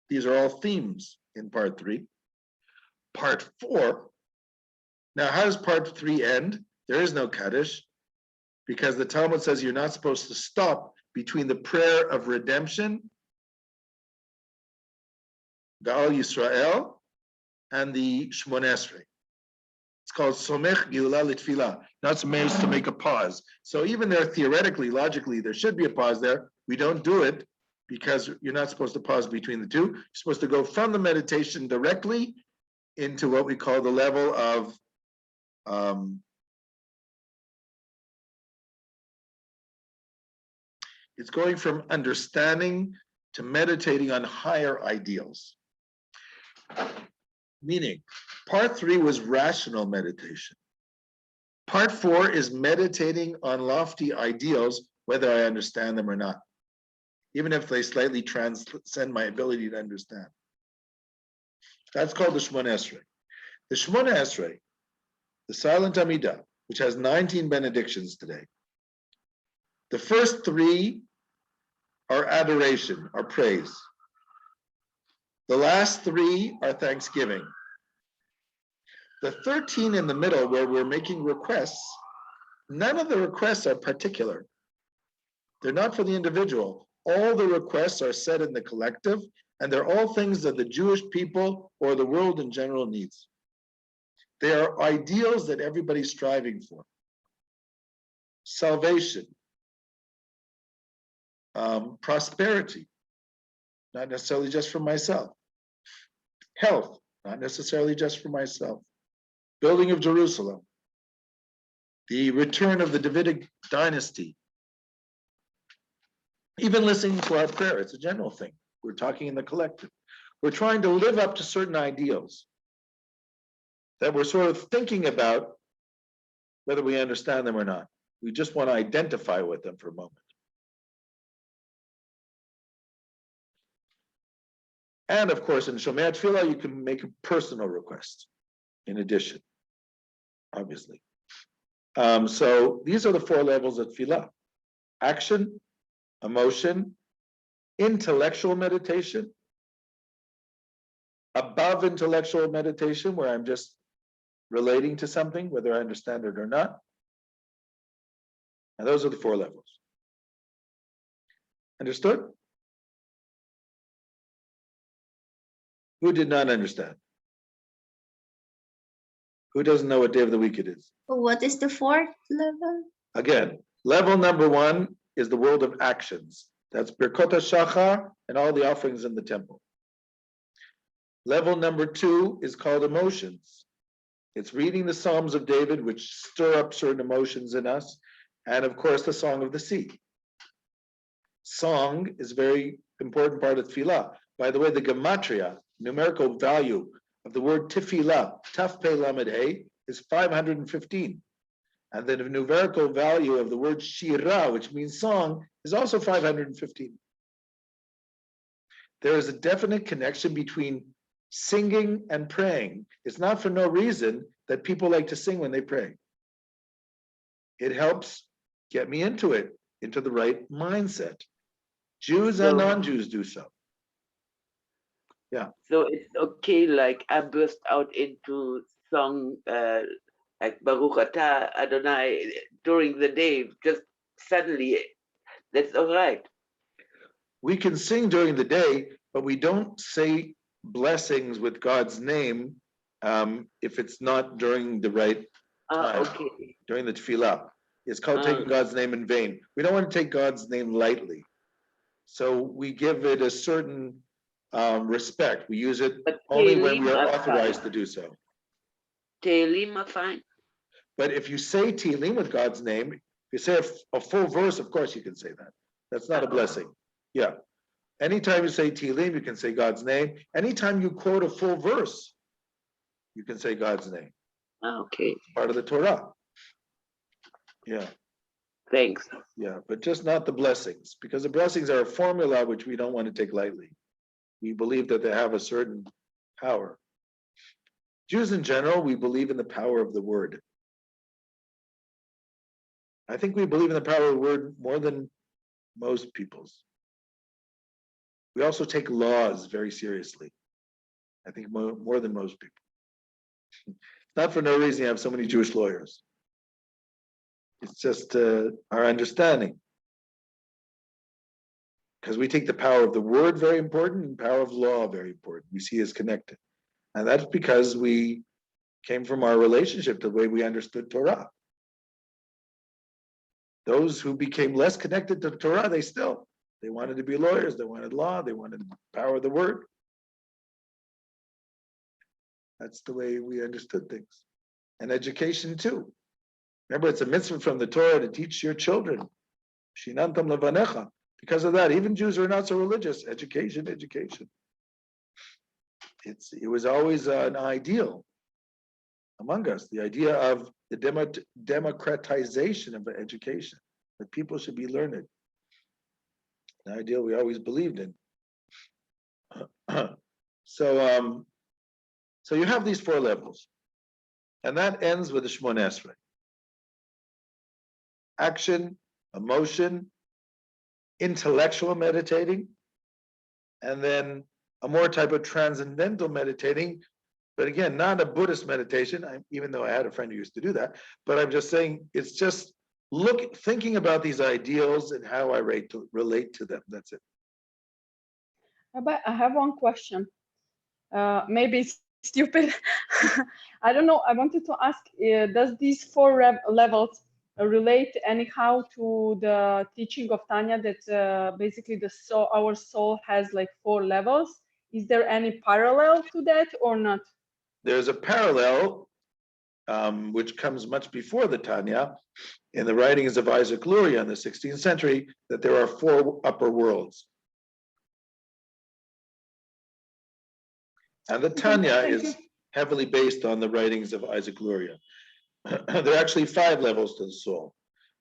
These are all themes in part 3. Part 4, now how does part 3 end? There is no Kaddish, because the Talmud says you're not supposed to stop between the prayer of redemption, Ga'al Yisrael, and the Shemona Esrei. It's called Somech Geulah L'Tfilah, not supposed to make a pause. So even there, theoretically, logically, there should be a pause there. We don't do it because you're not supposed to pause between the two. You're supposed to go from the meditation directly into what we call the level of it's going from understanding to meditating on higher ideals. Meaning, part 3 was rational meditation. Part 4 is meditating on lofty ideals, whether I understand them or not, even if they slightly transcend my ability to understand. That's called the Shemona Esrei. The Shemona Esrei, the silent Amidah, which has 19 benedictions today. The first 3 are adoration, are praise. The last 3 are thanksgiving. The 13 in the middle, where we're making requests, none of the requests are particular. They're not for the individual. All the requests are said in the collective, and they're all things that the Jewish people or the world in general needs. They are ideals that everybody's striving for. Salvation, prosperity, not necessarily just for myself. Health, not necessarily just for myself. Building of Jerusalem. The return of the Davidic dynasty. Even listening to our prayer, it's a general thing. We're talking in the collective. We're trying to live up to certain ideals that we're sort of thinking about whether we understand them or not. We just want to identify with them for a moment. And of course, in Shomei Tefillah, you can make a personal request in addition, obviously. So these are the 4 levels of Tefillah: action, emotion, intellectual meditation, above intellectual meditation, where I'm just relating to something, whether I understand it or not. And those are the 4 levels. Understood? Who did not understand? Who doesn't know what day of the week it is? What is the 4th level? Again, level number 1 is the world of actions. That's Birkot HaShachar and all the offerings in the temple. Level number 2 is called emotions. It's reading the Psalms of David, which stir up certain emotions in us, and of course the Song of the Sea. Song is a very important part of Tefillah. By the way, the gematria, numerical value of the word Tefillah, Taf Pei Lamed Hey, is 515. And the numerical value of the word Shira, which means song, is also 515. There is a definite connection between singing and praying. It's not for no reason that people like to sing when they pray. It helps get me into it, into the right mindset. Jews and non-Jews do so. Yeah. So it's okay, like I burst out into song like Baruch Atah Adonai during the day, just suddenly, that's all right. We can sing during the day, but we don't say blessings with God's name if it's not during the right time Okay. during the tefillah. It's called taking God's name in vain. We don't want to take God's name lightly. So we give it a certain respect. We use it But only when we Tehillim are are authorized fine. to do so. Tehillim are fine. But if you say Tehillim with God's name, if you say a full verse, of course you can say that. That's not a blessing. Yeah. Anytime you say Tehillim, you can say God's name. Anytime you quote a full verse, you can say God's name. Okay. Part of the Torah. Yeah. Thanks. Yeah, but just not the blessings, because the blessings are a formula which we don't want to take lightly. We believe that they have a certain power. Jews in general, we believe in the power of the word. I think we believe in the power of the word more than most people's. We also take laws very seriously. I think more than most people. Not for no reason you have so many Jewish lawyers. It's just our understanding. Because we take the power of the word very important and power of law very important. We see as connected. And that's because we came from our relationship to the way we understood Torah. Those who became less connected to Torah, they wanted to be lawyers, they wanted law, they wanted the power of the word. That's the way we understood things. And education too. Remember, it's a mitzvah from the Torah to teach your children. Shinantam levanecha. Because of that, even Jews who are not so religious, education. It was always an ideal among us, the idea of the democratization of education, that people should be learned. An ideal we always believed in. So you have these 4 levels, and that ends with the Shemona Esrei. Action, emotion, intellectual meditating, and then a more type of transcendental meditating, but again, not a Buddhist meditation, even though I had a friend who used to do that, but I'm just saying, it's just thinking about these ideals and how I relate to them, that's it. But I have one question. Maybe it's stupid. I don't know. I wanted to ask, does these 4 levels relate anyhow to the teaching of Tanya that basically our soul has like 4 levels? Is there any parallel to that or not? There's a parallel, which comes much before the Tanya, in the writings of Isaac Luria in the 16th century, that there are 4 upper worlds. And the Tanya is heavily based on the writings of Isaac Luria. There are actually 5 levels to the soul,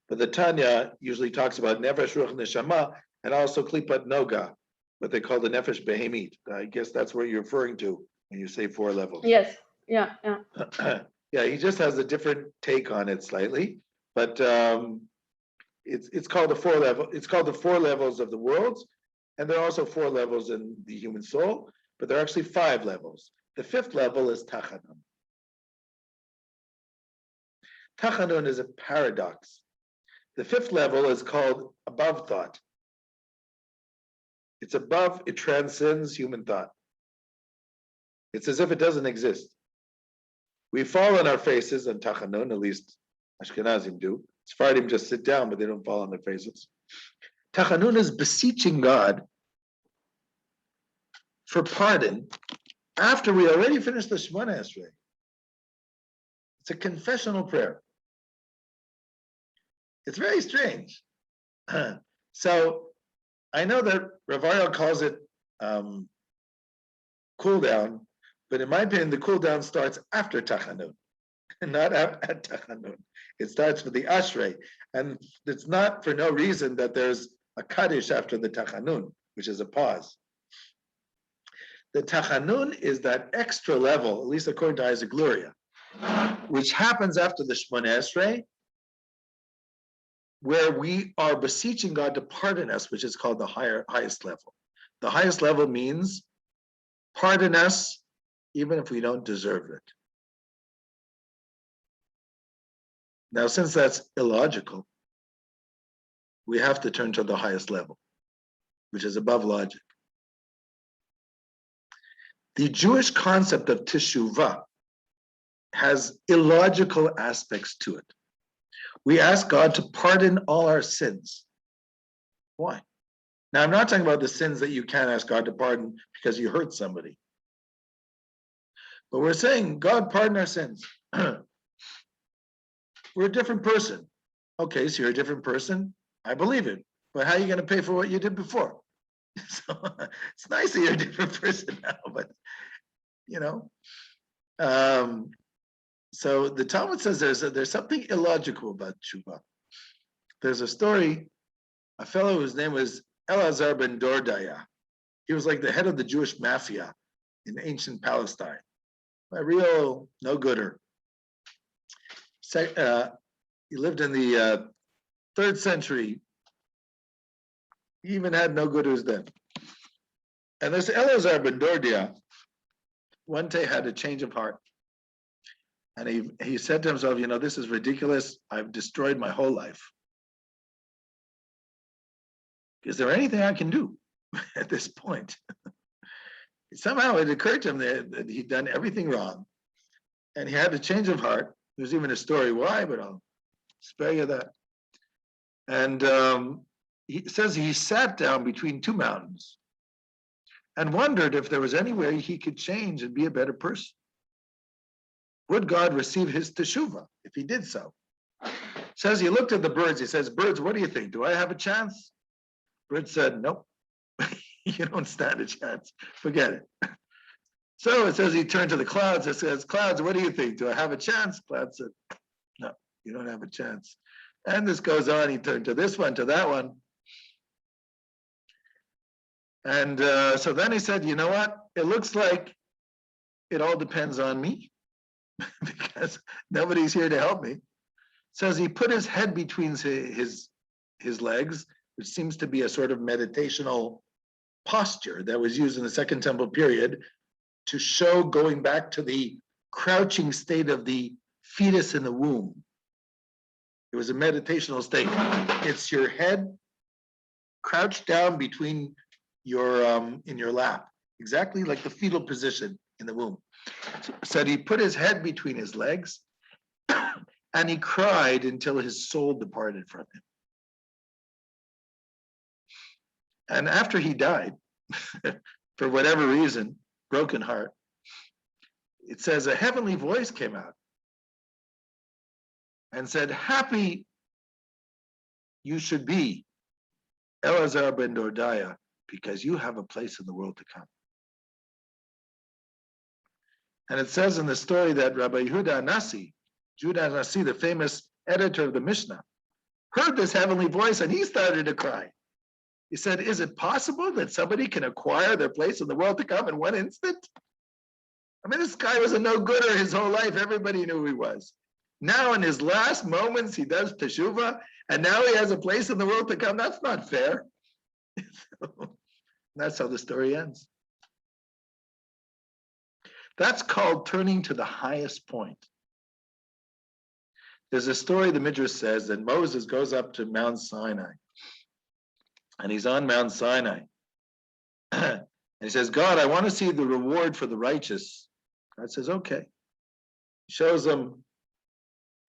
but the Tanya usually talks about Nefesh, Ruach, Neshama, and also Klipat Noga, what they call the Nefesh Behemit. I guess that's what you're referring to when you say 4 levels. Yes, yeah. Yeah, he just has a different take on it slightly, but it's called the 4 level. It's called the 4 levels of the worlds, and there are also 4 levels in the human soul, but there are actually 5 levels. The 5th level is Tachanun. Tachanun is a paradox. The 5th level is called above thought. It's above, it transcends human thought. It's as if it doesn't exist. We fall on our faces on Tachanun, at least Ashkenazim do. Sephardim just sit down, but they don't fall on their faces. Tachanun is beseeching God for pardon after we already finished the Shemona Esrei. It's a confessional prayer. It's very strange. So I know that Rav Ariel calls it cool down, but in my opinion, the cool down starts after Tachanun, not at Tachanun. It starts with the Ashrei, and it's not for no reason that there's a Kaddish after the Tachanun, which is a pause. The Tachanun is that extra level, at least according to Isaac Luria, which happens after the Shemona Esrei, where we are beseeching God to pardon us, which is called the highest level. The highest level means pardon us even if we don't deserve it. Now, since that's illogical, we have to turn to the highest level, which is above logic. The Jewish concept of teshuvah has illogical aspects to it. We ask God to pardon all our sins. Why? Now, I'm not talking about the sins that you can't ask God to pardon because you hurt somebody. But we're saying, God, pardon our sins. We're a different person. Okay, so you're a different person. I believe it. But how are you going to pay for what you did before? So it's nice that you're a different person now, but so the Talmud says there's something illogical about tshuva. There's a story, a fellow whose name was Elazar ben Dordaya. He was like the head of the Jewish mafia in ancient Palestine. A real no-gooder. He lived in the 3rd century. He even had no-gooders then. And this Elazar ben Dordaya one day had a change of heart. And he said to himself, this is ridiculous. I've destroyed my whole life. Is there anything I can do at this point? Somehow it occurred to him that he'd done everything wrong. And he had a change of heart. There's even a story why, but I'll spare you that. And he says he sat down between 2 mountains and wondered if there was any way he could change and be a better person. Would God receive his teshuvah if he did so? Says he looked at the birds. He says, birds, what do you think? Do I have a chance? Birds said, nope, you don't stand a chance. Forget it. So it says he turned to the clouds. It says, clouds, what do you think? Do I have a chance? Clouds said, no, you don't have a chance. And this goes on. He turned to this one, to that one. And so then he said, you know what? It looks like it all depends on me because nobody's here to help me. Says he put his head between his legs, which seems to be a sort of meditational posture that was used in the Second Temple period to show going back to the crouching state of the fetus in the womb. It was a meditational state. It's your head crouched down between your in your lap, exactly like the fetal position in the womb. So he put his head between his legs and he cried until his soul departed from him. And after he died, for whatever reason, broken heart, it says a heavenly voice came out and said, happy you should be, Elazar ben Dordaya, because you have a place in the world to come. And it says in the story that Rabbi Yehuda Nasi, Judah Nasi, the famous editor of the Mishnah, heard this heavenly voice and he started to cry. He said, is it possible that somebody can acquire their place in the world to come in one instant? I mean, this guy was a no-gooder his whole life. Everybody knew who he was. Now in his last moments, he does teshuvah, and now he has a place in the world to come. That's not fair. That's how the story ends. That's called turning to the highest point. There's a story the Midrash says that Moses goes up to Mount Sinai. And he's on Mount Sinai. And he says, God, I want to see the reward for the righteous. God says, okay. He shows him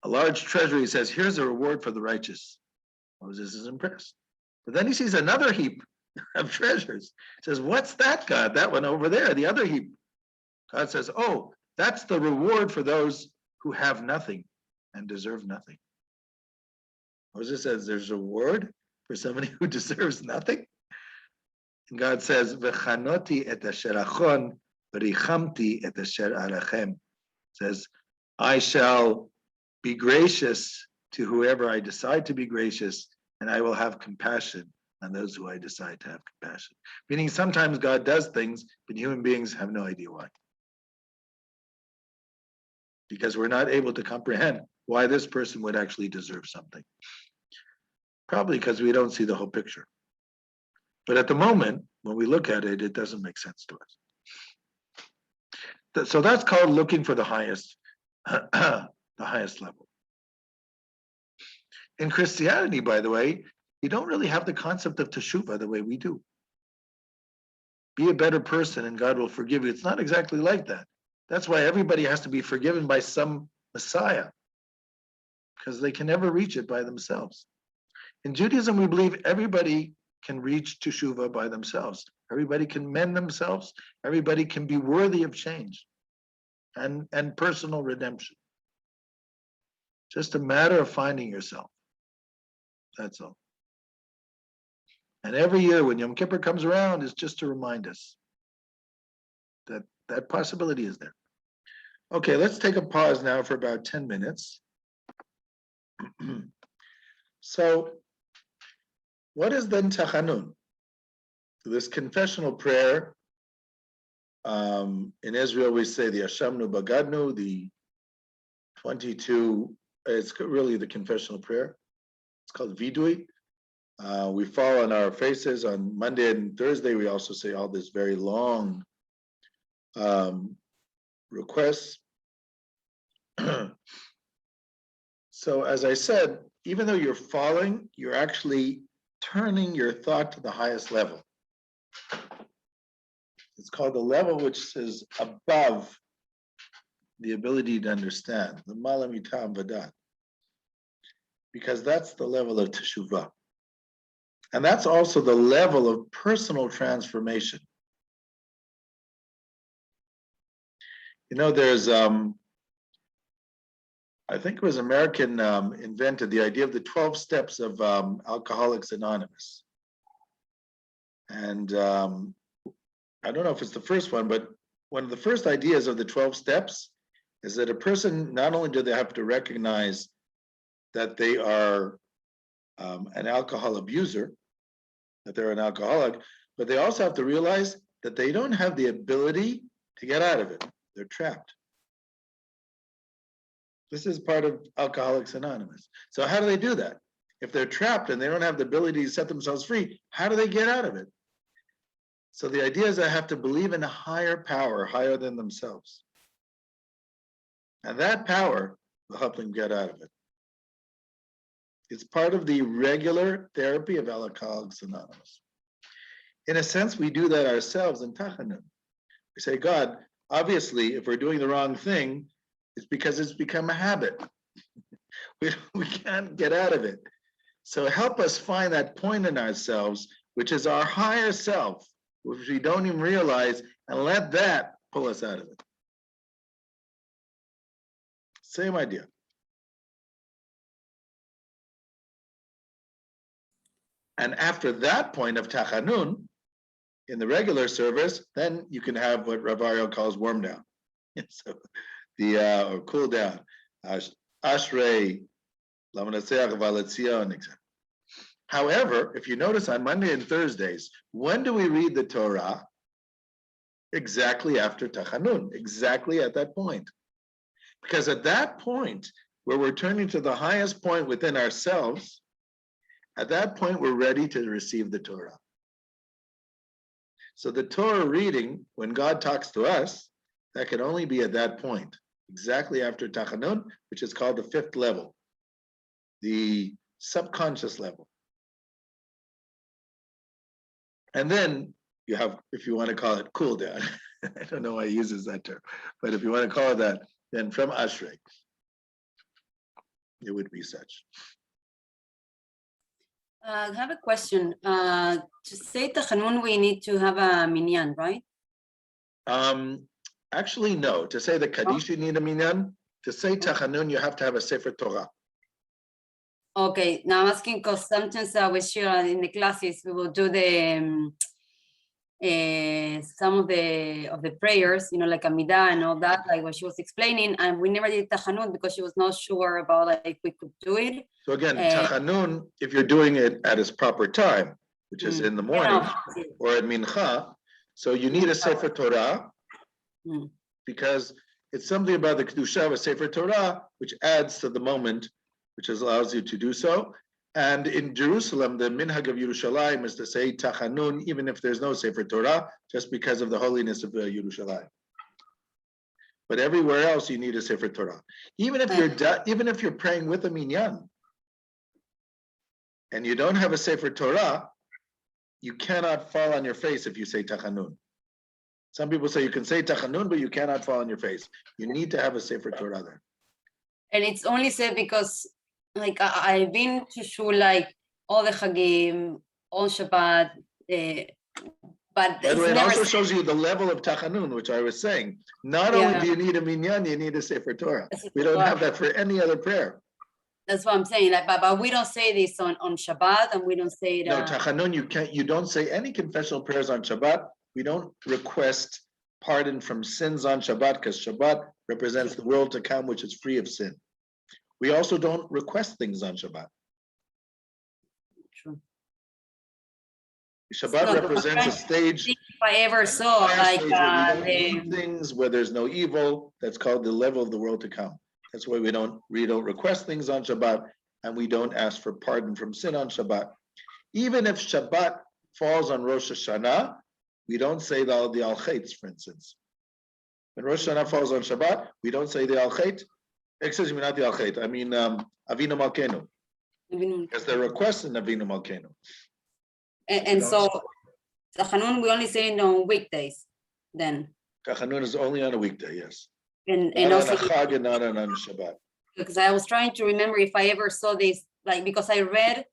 a large treasure. He says, here's a reward for the righteous. Moses is impressed. But then he sees another heap of treasures. He says, what's that, God? That one over there, the other heap. God says, oh, that's the reward for those who have nothing and deserve nothing. Moses says, there's a reward for somebody who deserves nothing? And God says, V'chanoti et asher achon, v'richamti et asher arachem. Says, I shall be gracious to whoever I decide to be gracious, and I will have compassion on those who I decide to have compassion. Meaning sometimes God does things, but human beings have no idea why. Because we're not able to comprehend why this person would actually deserve something. Probably because we don't see the whole picture. But at the moment, when we look at it, it doesn't make sense to us. So that's called looking for the highest, the highest level. In Christianity, by the way, you don't really have the concept of teshuvah the way we do. Be a better person and God will forgive you. It's not exactly like that. That's why everybody has to be forgiven by some Messiah, because they can never reach it by themselves. In Judaism, we believe everybody can reach teshuvah by themselves. Everybody can mend themselves. Everybody can be worthy of change and personal redemption. Just a matter of finding yourself. That's all. And every year when Yom Kippur comes around, it's just to remind us that that possibility is there. Okay, let's take a pause now for about 10 minutes. So, what is then Tachanun? This confessional prayer. In Israel, we say the Ashamnu Bagadnu, the 22, it's really the confessional prayer. It's called Vidui. We fall on our faces on Monday and Thursday. We also say all this very long requests. So as I said, even though you're falling, you're actually turning your thought to the highest level. It's called the level which is above the ability to understand, the Malam Yitam Vadat, because that's the level of teshuvah. And that's also the level of personal transformation. You know, there's, I think it was American invented the idea of the 12 steps of Alcoholics Anonymous. And I don't know if it's the first one, but one of the first ideas of the 12 steps is that a person, not only do they have to recognize that they are an alcohol abuser, that they're an alcoholic, but they also have to realize that they don't have the ability to get out of it. They're trapped. This is part of Alcoholics Anonymous. So how do they do that? If they're trapped and they don't have the ability to set themselves free, how do they get out of it? So the idea is they have to believe in a higher power, higher than themselves. And that power will help them get out of it. It's part of the regular therapy of Alcoholics Anonymous. In a sense, we do that ourselves in Tachanun. We say, God, obviously, if we're doing the wrong thing, it's because it's become a habit. We can't get out of it. So help us find that point in ourselves, which is our higher self, which we don't even realize, and let that pull us out of it. Same idea. And after that point of Tachanun, in the regular service, then you can have what Rav Ariel calls warm down. So or cool down. Ashrei, Lamanaseach Valetzion, etc. However, if you notice on Monday and Thursdays, when do we read the Torah? Exactly after Tachanun, exactly at that point. Because at that point, where we're turning to the highest point within ourselves, at that point, we're ready to receive the Torah. So the Torah reading, when God talks to us, that can only be at that point, exactly after Tachanun, which is called the fifth level, the subconscious level. And then you have, if you want to call it cool down, I don't know why he uses that term, but if you want to call it that, then from Ashrei, it would be such. I have a question. To say Tachanun, we need to have a minyan, right? Actually, no. To say the Kaddish, you need a minyan. To say Tachanun, you have to have a Sefer Torah. Okay, now I'm asking because sometimes with Shira in the classes, we will do the some of the prayers, you know, like Amidah and all that, like what she was explaining, and we never did Tachanun because she was not sure about like if we could do it. So again, Tachanun, if you're doing it at its proper time, which is in the morning or at Mincha, so you need a Sefer Torah because it's something about the Kedusha of a Sefer Torah which adds to the moment, which allows you to do so. And in Jerusalem, the minhag of Yerushalayim is to say Tachanun, even if there's no Sefer Torah, just because of the holiness of Yerushalayim. But everywhere else, you need a Sefer Torah. Even if you're praying with a minyan, and you don't have a Sefer Torah, you cannot fall on your face if you say Tachanun. Some people say you can say Tachanun, but you cannot fall on your face. You need to have a Sefer Torah there. And it's only said because, like, I've been to shul like all the Chagim, on Shabbat, but By the it's way, it never also said. shows you the level of Tachanun, which I was saying. Not only do you need a minyan, you need a Sefer Torah. We don't have that for any other prayer. That's what I'm saying. Like, but we don't say this on Shabbat, and we don't say it. No, Tachanun, you don't say any confessional prayers on Shabbat. We don't request pardon from sins on Shabbat, because Shabbat represents the world to come, which is free of sin. We also don't request things on Shabbat. True. Shabbat represents a stage. If I ever saw like We don't need things where there's no evil. That's called the level of the world to come. That's why we don't request things on Shabbat, and we don't ask for pardon from sin on Shabbat. Even if Shabbat falls on Rosh Hashanah, we don't say the Al-Chaitz, for instance. When Rosh Hashanah falls on Shabbat, we don't say the Al-Chait. Excuse me, not the Al-Chait. I mean Avinu Malkeinu. Because they're requesting Avinu Malkeinu. And so, Tachanun, we only say it on weekdays, then. Tachanun is only on a weekday, yes. And not also, on a Chag and not on Shabbat. Because I was trying to remember if I ever saw this, like, because I read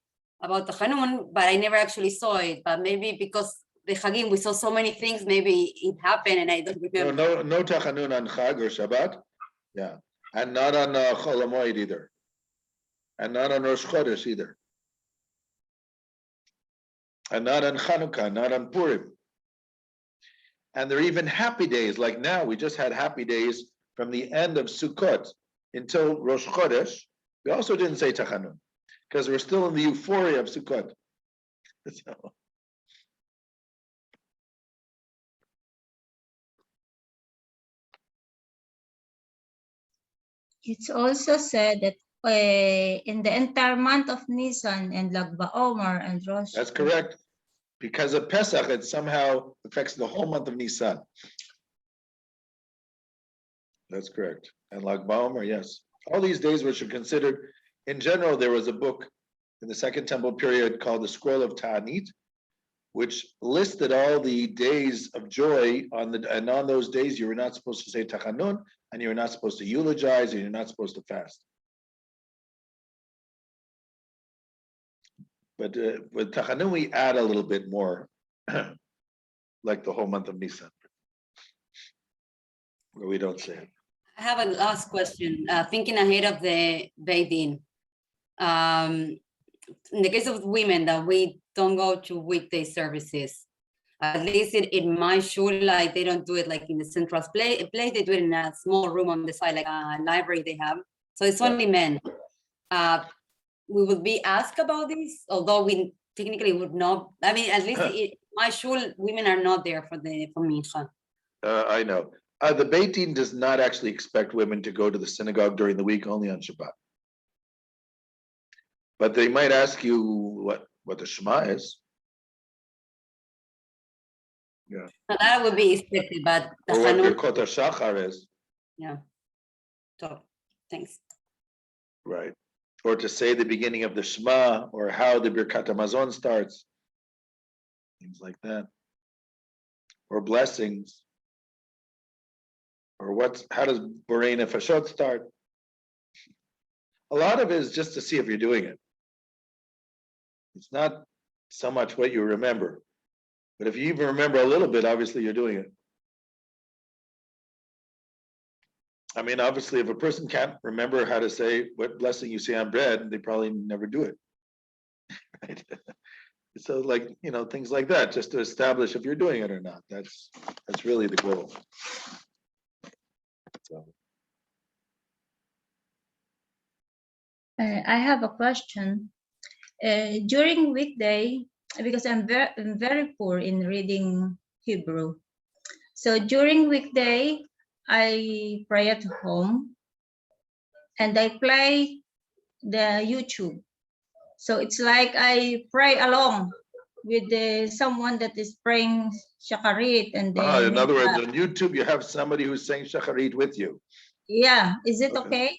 about Tachanun, but I never actually saw it. But maybe because the Chagim, we saw so many things, maybe it happened and I don't remember. No Tachanun on Chag or Shabbat, yeah. And not on Chol HaMoed either. And not on Rosh Chodesh either. And not on Chanukah, not on Purim. And there are even happy days, like now, we just had happy days from the end of Sukkot until Rosh Chodesh. We also didn't say Tachanun, because we're still in the euphoria of Sukkot. So. It's also said that in the entire month of Nisan and Lag BaOmer and Rosh. That's correct. Because of Pesach, it somehow affects the whole month of Nisan. That's correct. And Lag BaOmer, yes. All these days which are considered, in general, there was a book in the Second Temple period called the Scroll of Ta'anit, which listed all the days of joy and on those days you were not supposed to say Tachanun, and you're not supposed to eulogize, and you're not supposed to fast. But with Tachanun, we add a little bit more, like the whole month of Nisan, where we don't say it. I have a last question, thinking ahead of the Beit Din. In the case of women that we don't go to weekday services, at least in my shul, like they don't do it like in the central place, they do it in a small room on the side, like a library they have. So it's only men. We would be asked about this, although we technically would not. I mean, at least in my shul, women are not there for mincha. I know. The Beit Din does not actually expect women to go to the synagogue during the week, only on Shabbat. But they might ask you what the Shema is. Yeah. That would be expected, but the or what Chanukah, Birkot HaShachar is. yeah. So, thanks. Right. Or to say the beginning of the Shema, or how the Birkat HaMazon starts. Things like that. Or blessings. Or how does Borei Nefashot start? A lot of it is just to see if you're doing it. It's not so much what you remember. But if you even remember a little bit, obviously you're doing it. I mean, obviously, if a person can't remember how to say what blessing you say on bread, they probably never do it. Right? So, like, things like that, just to establish if you're doing it or not. That's really the goal. So. I have a question. During weekday, because I'm very poor in reading Hebrew. So during weekday, I pray at home and I play the YouTube. So it's like I pray along with someone that is praying Shacharit. And then, in other words, on YouTube, you have somebody who's saying Shacharit with you. Yeah, is it okay?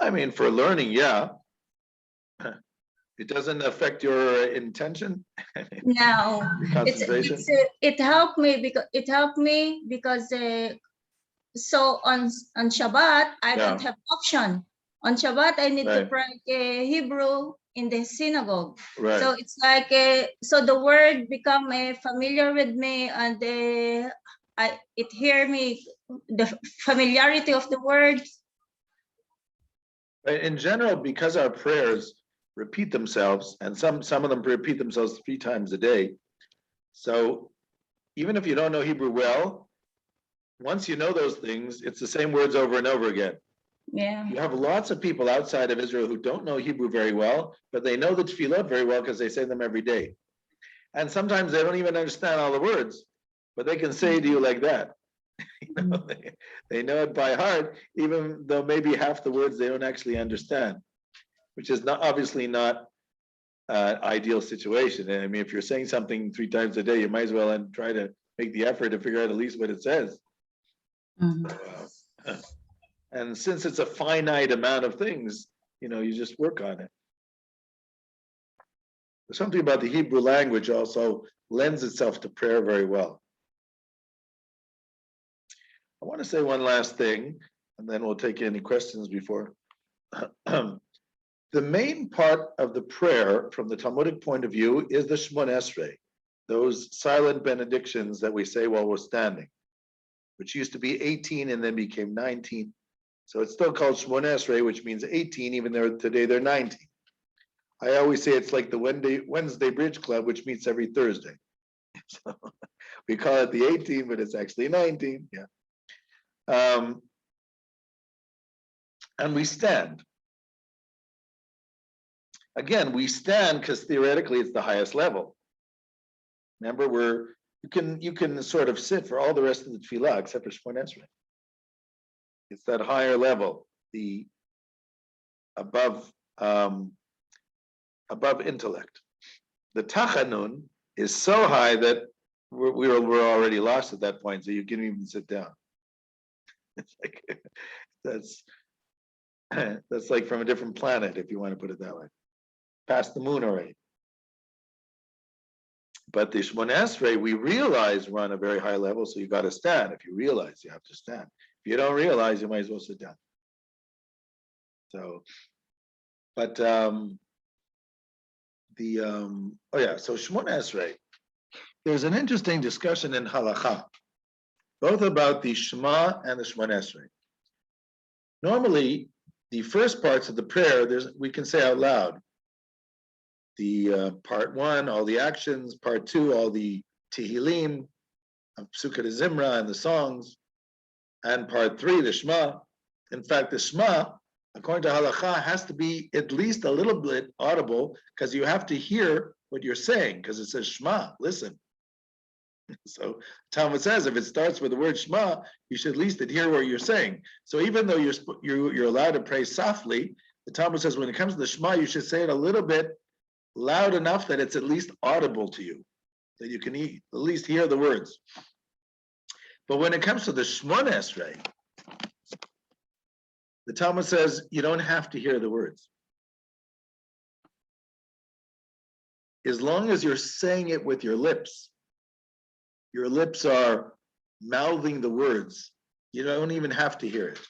I mean, for learning, yeah. It doesn't affect your intention, No, concentration. it helped me because so on Shabbat I don't have option. On Shabbat I need to pray Hebrew in the synagogue. Right. So it's like so the word become familiar with me, and it hear me the familiarity of the words. In general, because our prayers repeat themselves, and some of them repeat themselves 3 times a day. So even if you don't know Hebrew well, once you know those things, it's the same words over and over again. Yeah. You have lots of people outside of Israel who don't know Hebrew very well, but they know the tefillot very well because they say them every day. And sometimes they don't even understand all the words, but they can say to you like that. You know, they know it by heart, even though maybe half the words they don't actually understand, which is not obviously not ideal situation. I mean, if you're saying something 3 times a day, you might as well and try to make the effort to figure out at least what it says. And since it's a finite amount of things, you know, you just work on it. There's something about the Hebrew language also lends itself to prayer very well. I want to say one last thing, and then we'll take any questions before. The main part of the prayer from the Talmudic point of view is the Shemon Esrei, those silent benedictions that we say while we're standing, which used to be 18 and then became 19. So it's still called Shemon Esrei, which means 18, even though today they're 19. I always say it's like the Wednesday Bridge Club, which meets every Thursday. So we call it the 18, but it's actually 19. Yeah. And we stand. Again, we stand because theoretically it's the highest level. Remember, you can sort of sit for all the rest of the tefillah except for Shemon Esrei. It's that higher level, the above intellect. The tachanun is so high that we're already lost at that point, so you can't even sit down. It's like that's like from a different planet, if you want to put it that way. Past the moon already. But the Shemon Esrei, we realize we're on a very high level, so you got to stand. If you realize, you have to stand. If you don't realize, you might as well sit down. So, but so Shemon Esrei, there's an interesting discussion in Halakha, both about the Shema and the Shemon Esrei. Normally, the first parts of the prayer, we can say out loud. The part 1, all the actions, part 2, all the Tehillim, Psukkah Zimra and the songs, and part 3, the Shema. In fact, the Shema, according to Halakha, has to be at least a little bit audible because you have to hear what you're saying because it says Shema, listen. So Talmud says if it starts with the word Shema, you should at least hear what you're saying. So even though you're allowed to pray softly, the Talmud says when it comes to the Shema, you should say it a little bit loud enough that it's at least audible to you, that you can at least hear the words. But when it comes to the Shemon Esrei, the Talmud says you don't have to hear the words. As long as you're saying it with your lips are mouthing the words, you don't even have to hear it.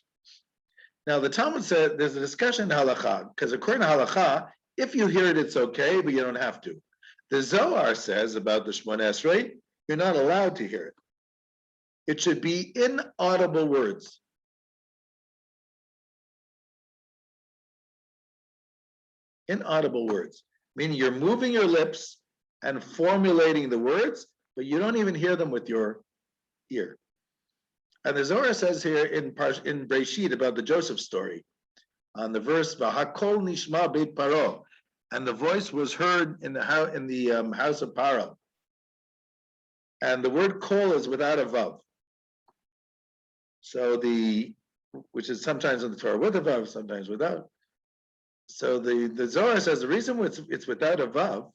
Now the Talmud said there's a discussion in Halakha, because according to Halakha, if you hear it, it's okay, but you don't have to. The Zohar says about the Shemon Esrei, you're not allowed to hear it. It should be inaudible words. Inaudible words, meaning you're moving your lips and formulating the words, but you don't even hear them with your ear. And the Zohar says here in Breshit about the Joseph story, on the verse "V'hakol nishma beit Paro," and the voice was heard in the house of Paro. And the word "kol" is without a vav. So which is sometimes in the Torah with a vav, sometimes without. So the Zohar says the reason it's without a vav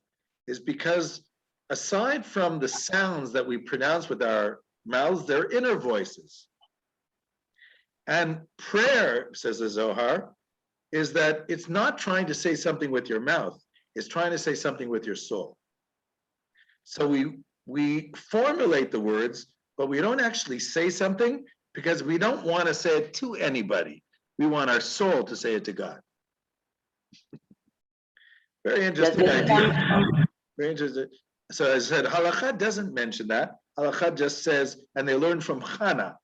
is because aside from the sounds that we pronounce with our mouths, they're inner voices. And prayer, says the Zohar, is that it's not trying to say something with your mouth. is trying to say something with your soul. So we formulate the words, but we don't actually say something because we don't want to say it to anybody. We want our soul to say it to God. Very interesting idea. Very interesting. So I said, halakha doesn't mention that. Halakha just says, and they learn from Hannah,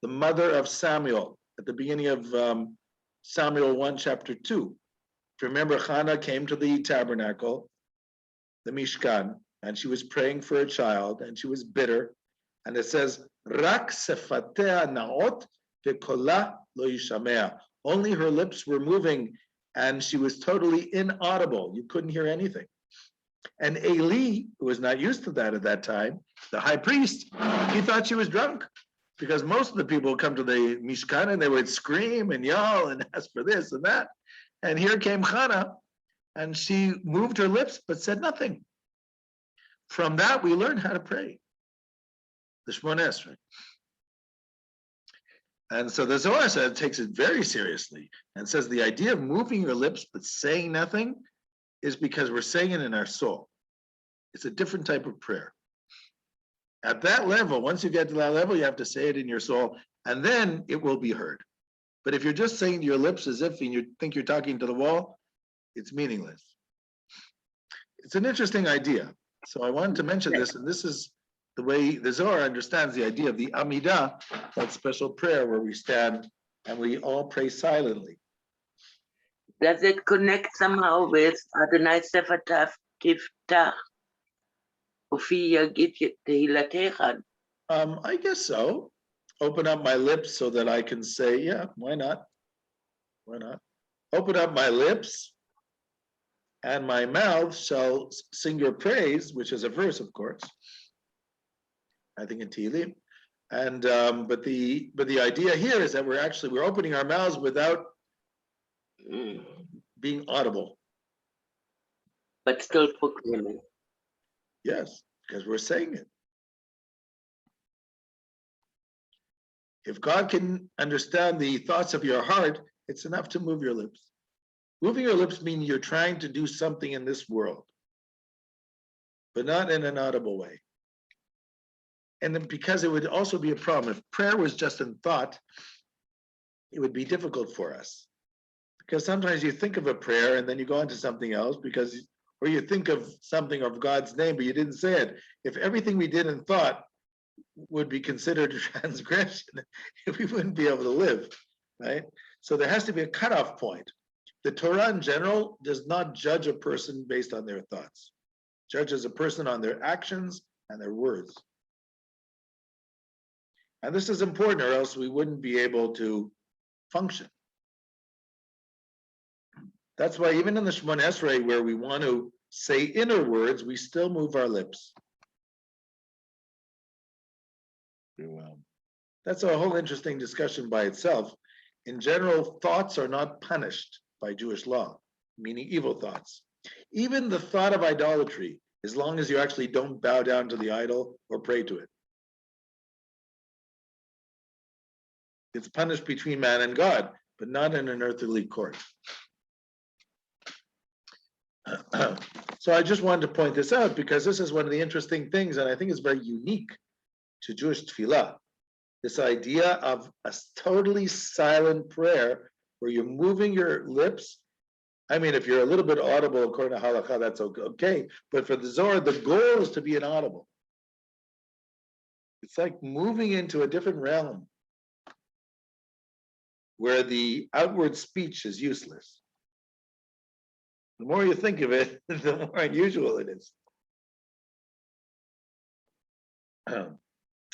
the mother of Samuel, at the beginning of Samuel 1, chapter 2. If you remember, Hannah came to the tabernacle, the Mishkan, and she was praying for a child, and she was bitter. And it says, Rak sefatea naot vekola lo yishamea. Only her lips were moving, and she was totally inaudible. You couldn't hear anything. And Eli, who was not used to that at that time, the high priest, he thought she was drunk, because most of the people would come to the Mishkan and they would scream and yell and ask for this and that. And here came Hannah, and she moved her lips but said nothing. From that, we learn how to pray. The Shemona Esrei. And so the Zohar takes it very seriously and says the idea of moving your lips but saying nothing is because we're saying it in our soul. It's a different type of prayer. At that level, once you get to that level, you have to say it in your soul, and then it will be heard. But if you're just saying to your lips as if you think you're talking to the wall, it's meaningless. It's an interesting idea. So I wanted to mention this, and this is the way the Zohar understands the idea of the Amidah, that special prayer where we stand and we all pray silently. Does it connect somehow with Adonai Sefataf Tiftach Ufi Yagit Tehilatecha? I guess so. Open up my lips so that I can say, yeah, why not? Why not? Open up my lips and my mouth shall sing your praise, which is a verse, of course. I think in Tehillim. And but the idea here is that we're opening our mouths without being audible. But still proclaiming. Yes, because we're saying it. If God can understand the thoughts of your heart, it's enough to move your lips. Moving your lips means you're trying to do something in this world, but not in an audible way. And then because it would also be a problem. If prayer was just in thought, it would be difficult for us. Because sometimes you think of a prayer and then you go on to something else or you think of something of God's name, but you didn't say it. If everything we did in thought would be considered a transgression, we wouldn't be able to live, right? So there has to be a cutoff point. The Torah in general does not judge a person based on their thoughts. It judges a person on their actions and their words. And this is important, or else we wouldn't be able to function. That's why even in the Shemona Esrei, where we want to say inner words, we still move our lips. Well, that's a whole interesting discussion by itself. In general, thoughts are not punished by Jewish law, meaning evil thoughts. Even the thought of idolatry, as long as you actually don't bow down to the idol or pray to it. It's punished between man and God, but not in an earthly court. So I just wanted to point this out because this is one of the interesting things, and I think it's very unique to Jewish tefillah. This idea of a totally silent prayer where you're moving your lips. I mean, if you're a little bit audible according to halakha, that's okay. But for the Zohar, the goal is to be inaudible. It's like moving into a different realm where the outward speech is useless. The more you think of it, the more unusual it is.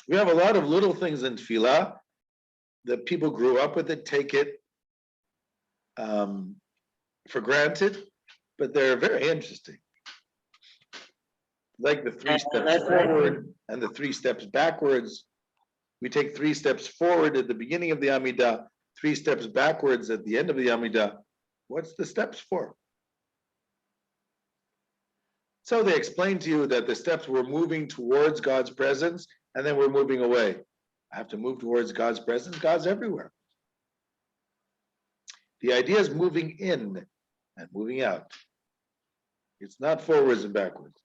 We have a lot of little things in tefillah that people grew up with it, take it for granted, but they're very interesting. Like the 3 steps forward and the 3 steps backwards. We take 3 steps forward at the beginning of the Amidah, 3 steps backwards at the end of the Amidah. What's the steps for? So they explain to you that the steps were moving towards God's presence, and then we're moving away. I have to move towards God's presence. God's everywhere. The idea is moving in and moving out. It's not forwards and backwards.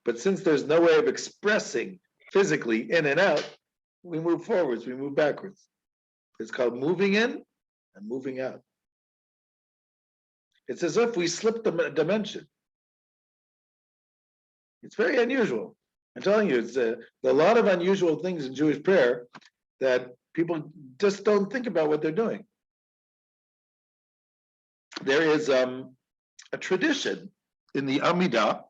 But since there's no way of expressing physically in and out, we move forwards, we move backwards. It's called moving in and moving out. It's as if we slipped a dimension. It's very unusual. I'm telling you, it's a lot of unusual things in Jewish prayer that people just don't think about what they're doing. There is a tradition in the Amidah.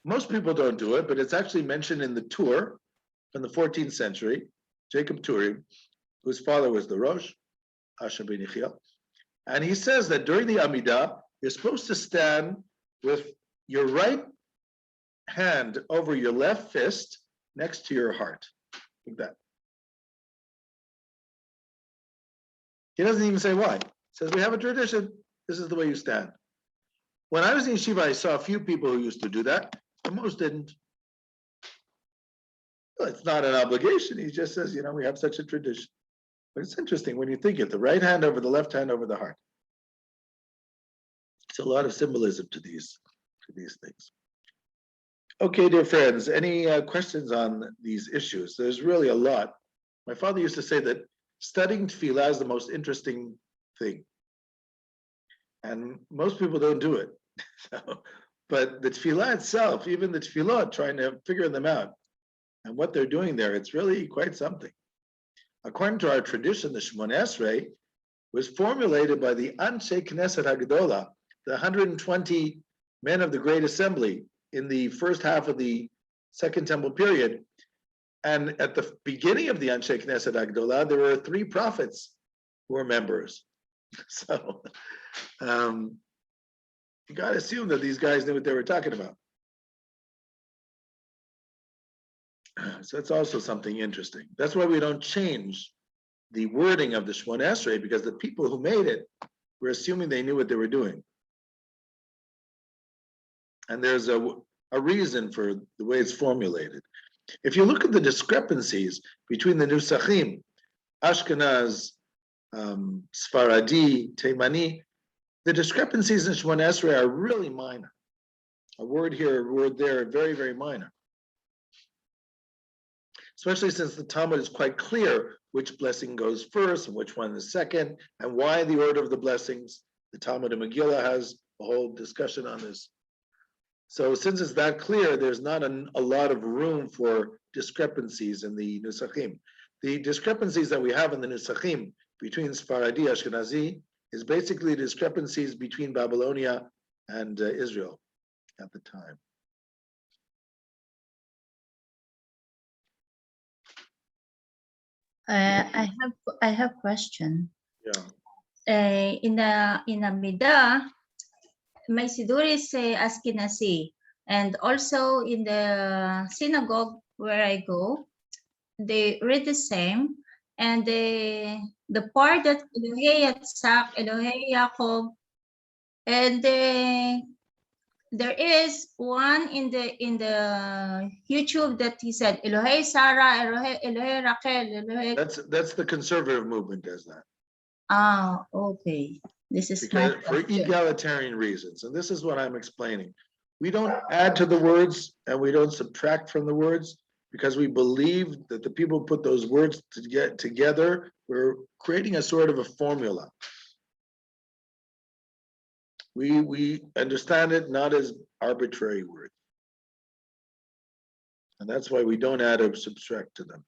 Most people don't do it, but it's actually mentioned in the Tur from the 14th century, Jacob Turim, whose father was the Rosh, Asher ben Yechiel. And he says that during the Amidah, you're supposed to stand with your right hand over your left fist next to your heart, like that. He doesn't even say why. He says, we have a tradition. This is the way you stand. When I was in yeshiva, I saw a few people who used to do that, but most didn't. Well, it's not an obligation. He just says, we have such a tradition. But it's interesting when you think it, the right hand over the left hand over the heart. It's a lot of symbolism to these things. Okay, dear friends, any questions on these issues? There's really a lot. My father used to say that studying tefillah is the most interesting thing. And most people don't do it. But the tefillah itself, even the tefillot, trying to figure them out and what they're doing there, it's really quite something. According to our tradition, the Shemona Esrei was formulated by the Anshe Knesset HaGedolah, the 120 men of the Great Assembly in the first half of the Second Temple period. And at the beginning of the Anshe Knesset HaGedolah, there were 3 prophets who were members. So you got to assume that these guys knew what they were talking about. So that's also something interesting. That's why we don't change the wording of the Shemona Esrei, because the people who made it were assuming they knew what they were doing. And there's a reason for the way it's formulated. If you look at the discrepancies between the Nusachim, Ashkenaz, Sfaradi, Teimani, the discrepancies in Shemona Esrei are really minor. A word here, a word there, very, very minor. Especially since the Talmud is quite clear which blessing goes first and which one is second, and why the order of the blessings. The Talmud and Megillah has a whole discussion on this. So since it's that clear, there's not a lot of room for discrepancies in the Nusachim. The discrepancies that we have in the Nusachim between Sfaradi, Ashkenazi, is basically discrepancies between Babylonia and Israel at the time. I have question. Yeah. In the Midah, my Sidur is Ashkenazi, and also in the synagogue where I go, they read the same, and the part that Elohei Yitzhak, Elohei Yaakov, and there is one in the YouTube that he said Elohei Sarah, Elohei Rachel, Elohei. That's the conservative movement does that. Ah, okay. This is because for egalitarian reasons, and this is what I'm explaining. We don't add to the words and we don't subtract from the words, because we believe that the people who put those words to get together, we're creating a sort of a formula. We understand it not as arbitrary words. And that's why we don't add or subtract to them.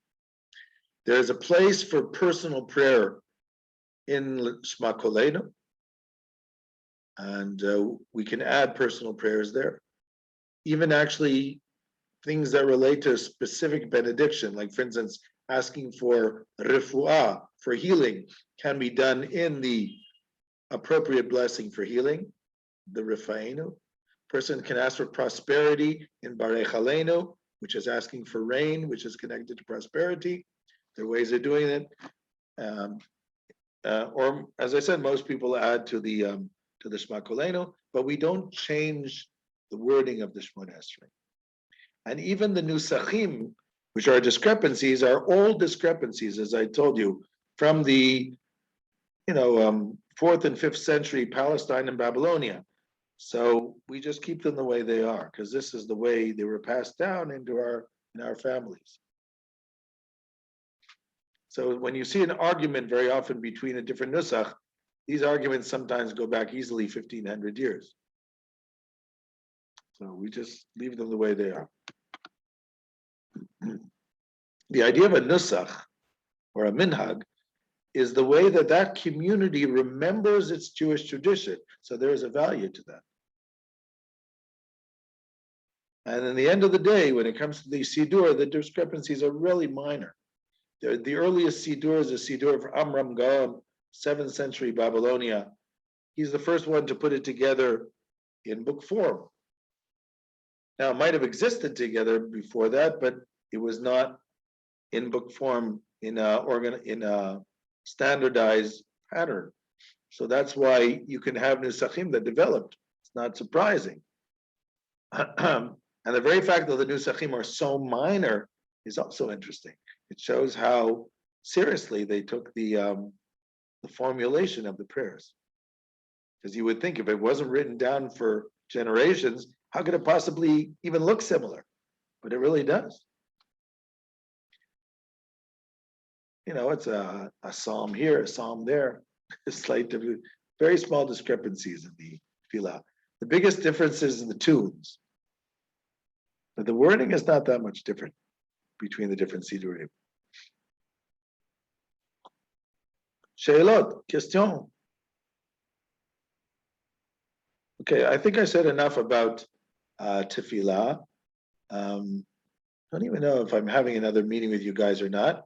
There's a place for personal prayer in Shema Kolenu, and we can add personal prayers there. Even actually things that relate to a specific benediction, like for instance, asking for refuah, for healing, can be done in the appropriate blessing for healing, the Refainu. Person can ask for prosperity in Barech Aleinu, which is asking for rain, which is connected to prosperity. There are ways of doing it. Or as I said, most people add to the Shema Kolenu, but we don't change the wording of the Shemona Esrei. And even the Nusachim, which are discrepancies, are all discrepancies, as I told you, from the 4th and 5th century Palestine and Babylonia. So we just keep them the way they are, because this is the way they were passed down in our families. So when you see an argument very often between a different nusach, these arguments sometimes go back easily 1,500 years. So we just leave them the way they are. The idea of a nusach or a minhag is the way that that community remembers its Jewish tradition. So there is a value to that. And in the end of the day, when it comes to the Siddur, the discrepancies are really minor. The earliest Siddur is a Siddur of Amram Gaon, 7th century Babylonia. He's the first one to put it together in book form. Now, it might have existed together before that, but it was not in book form in a standardized pattern. So that's why you can have nusachim that developed. It's not surprising. And the very fact that the nusachim are so minor is also interesting. It shows how seriously they took the formulation of the prayers. Because you would think if it wasn't written down for generations, how could it possibly even look similar? But it really does. You know, it's a psalm here, a psalm there, slight, very small discrepancies in the tefillah. The biggest difference is in the tunes. But the wording is not that much different between the different siddurim. She'elot, question. Okay, I think I said enough about tefillah. Don't even know if I'm having another meeting with you guys or not.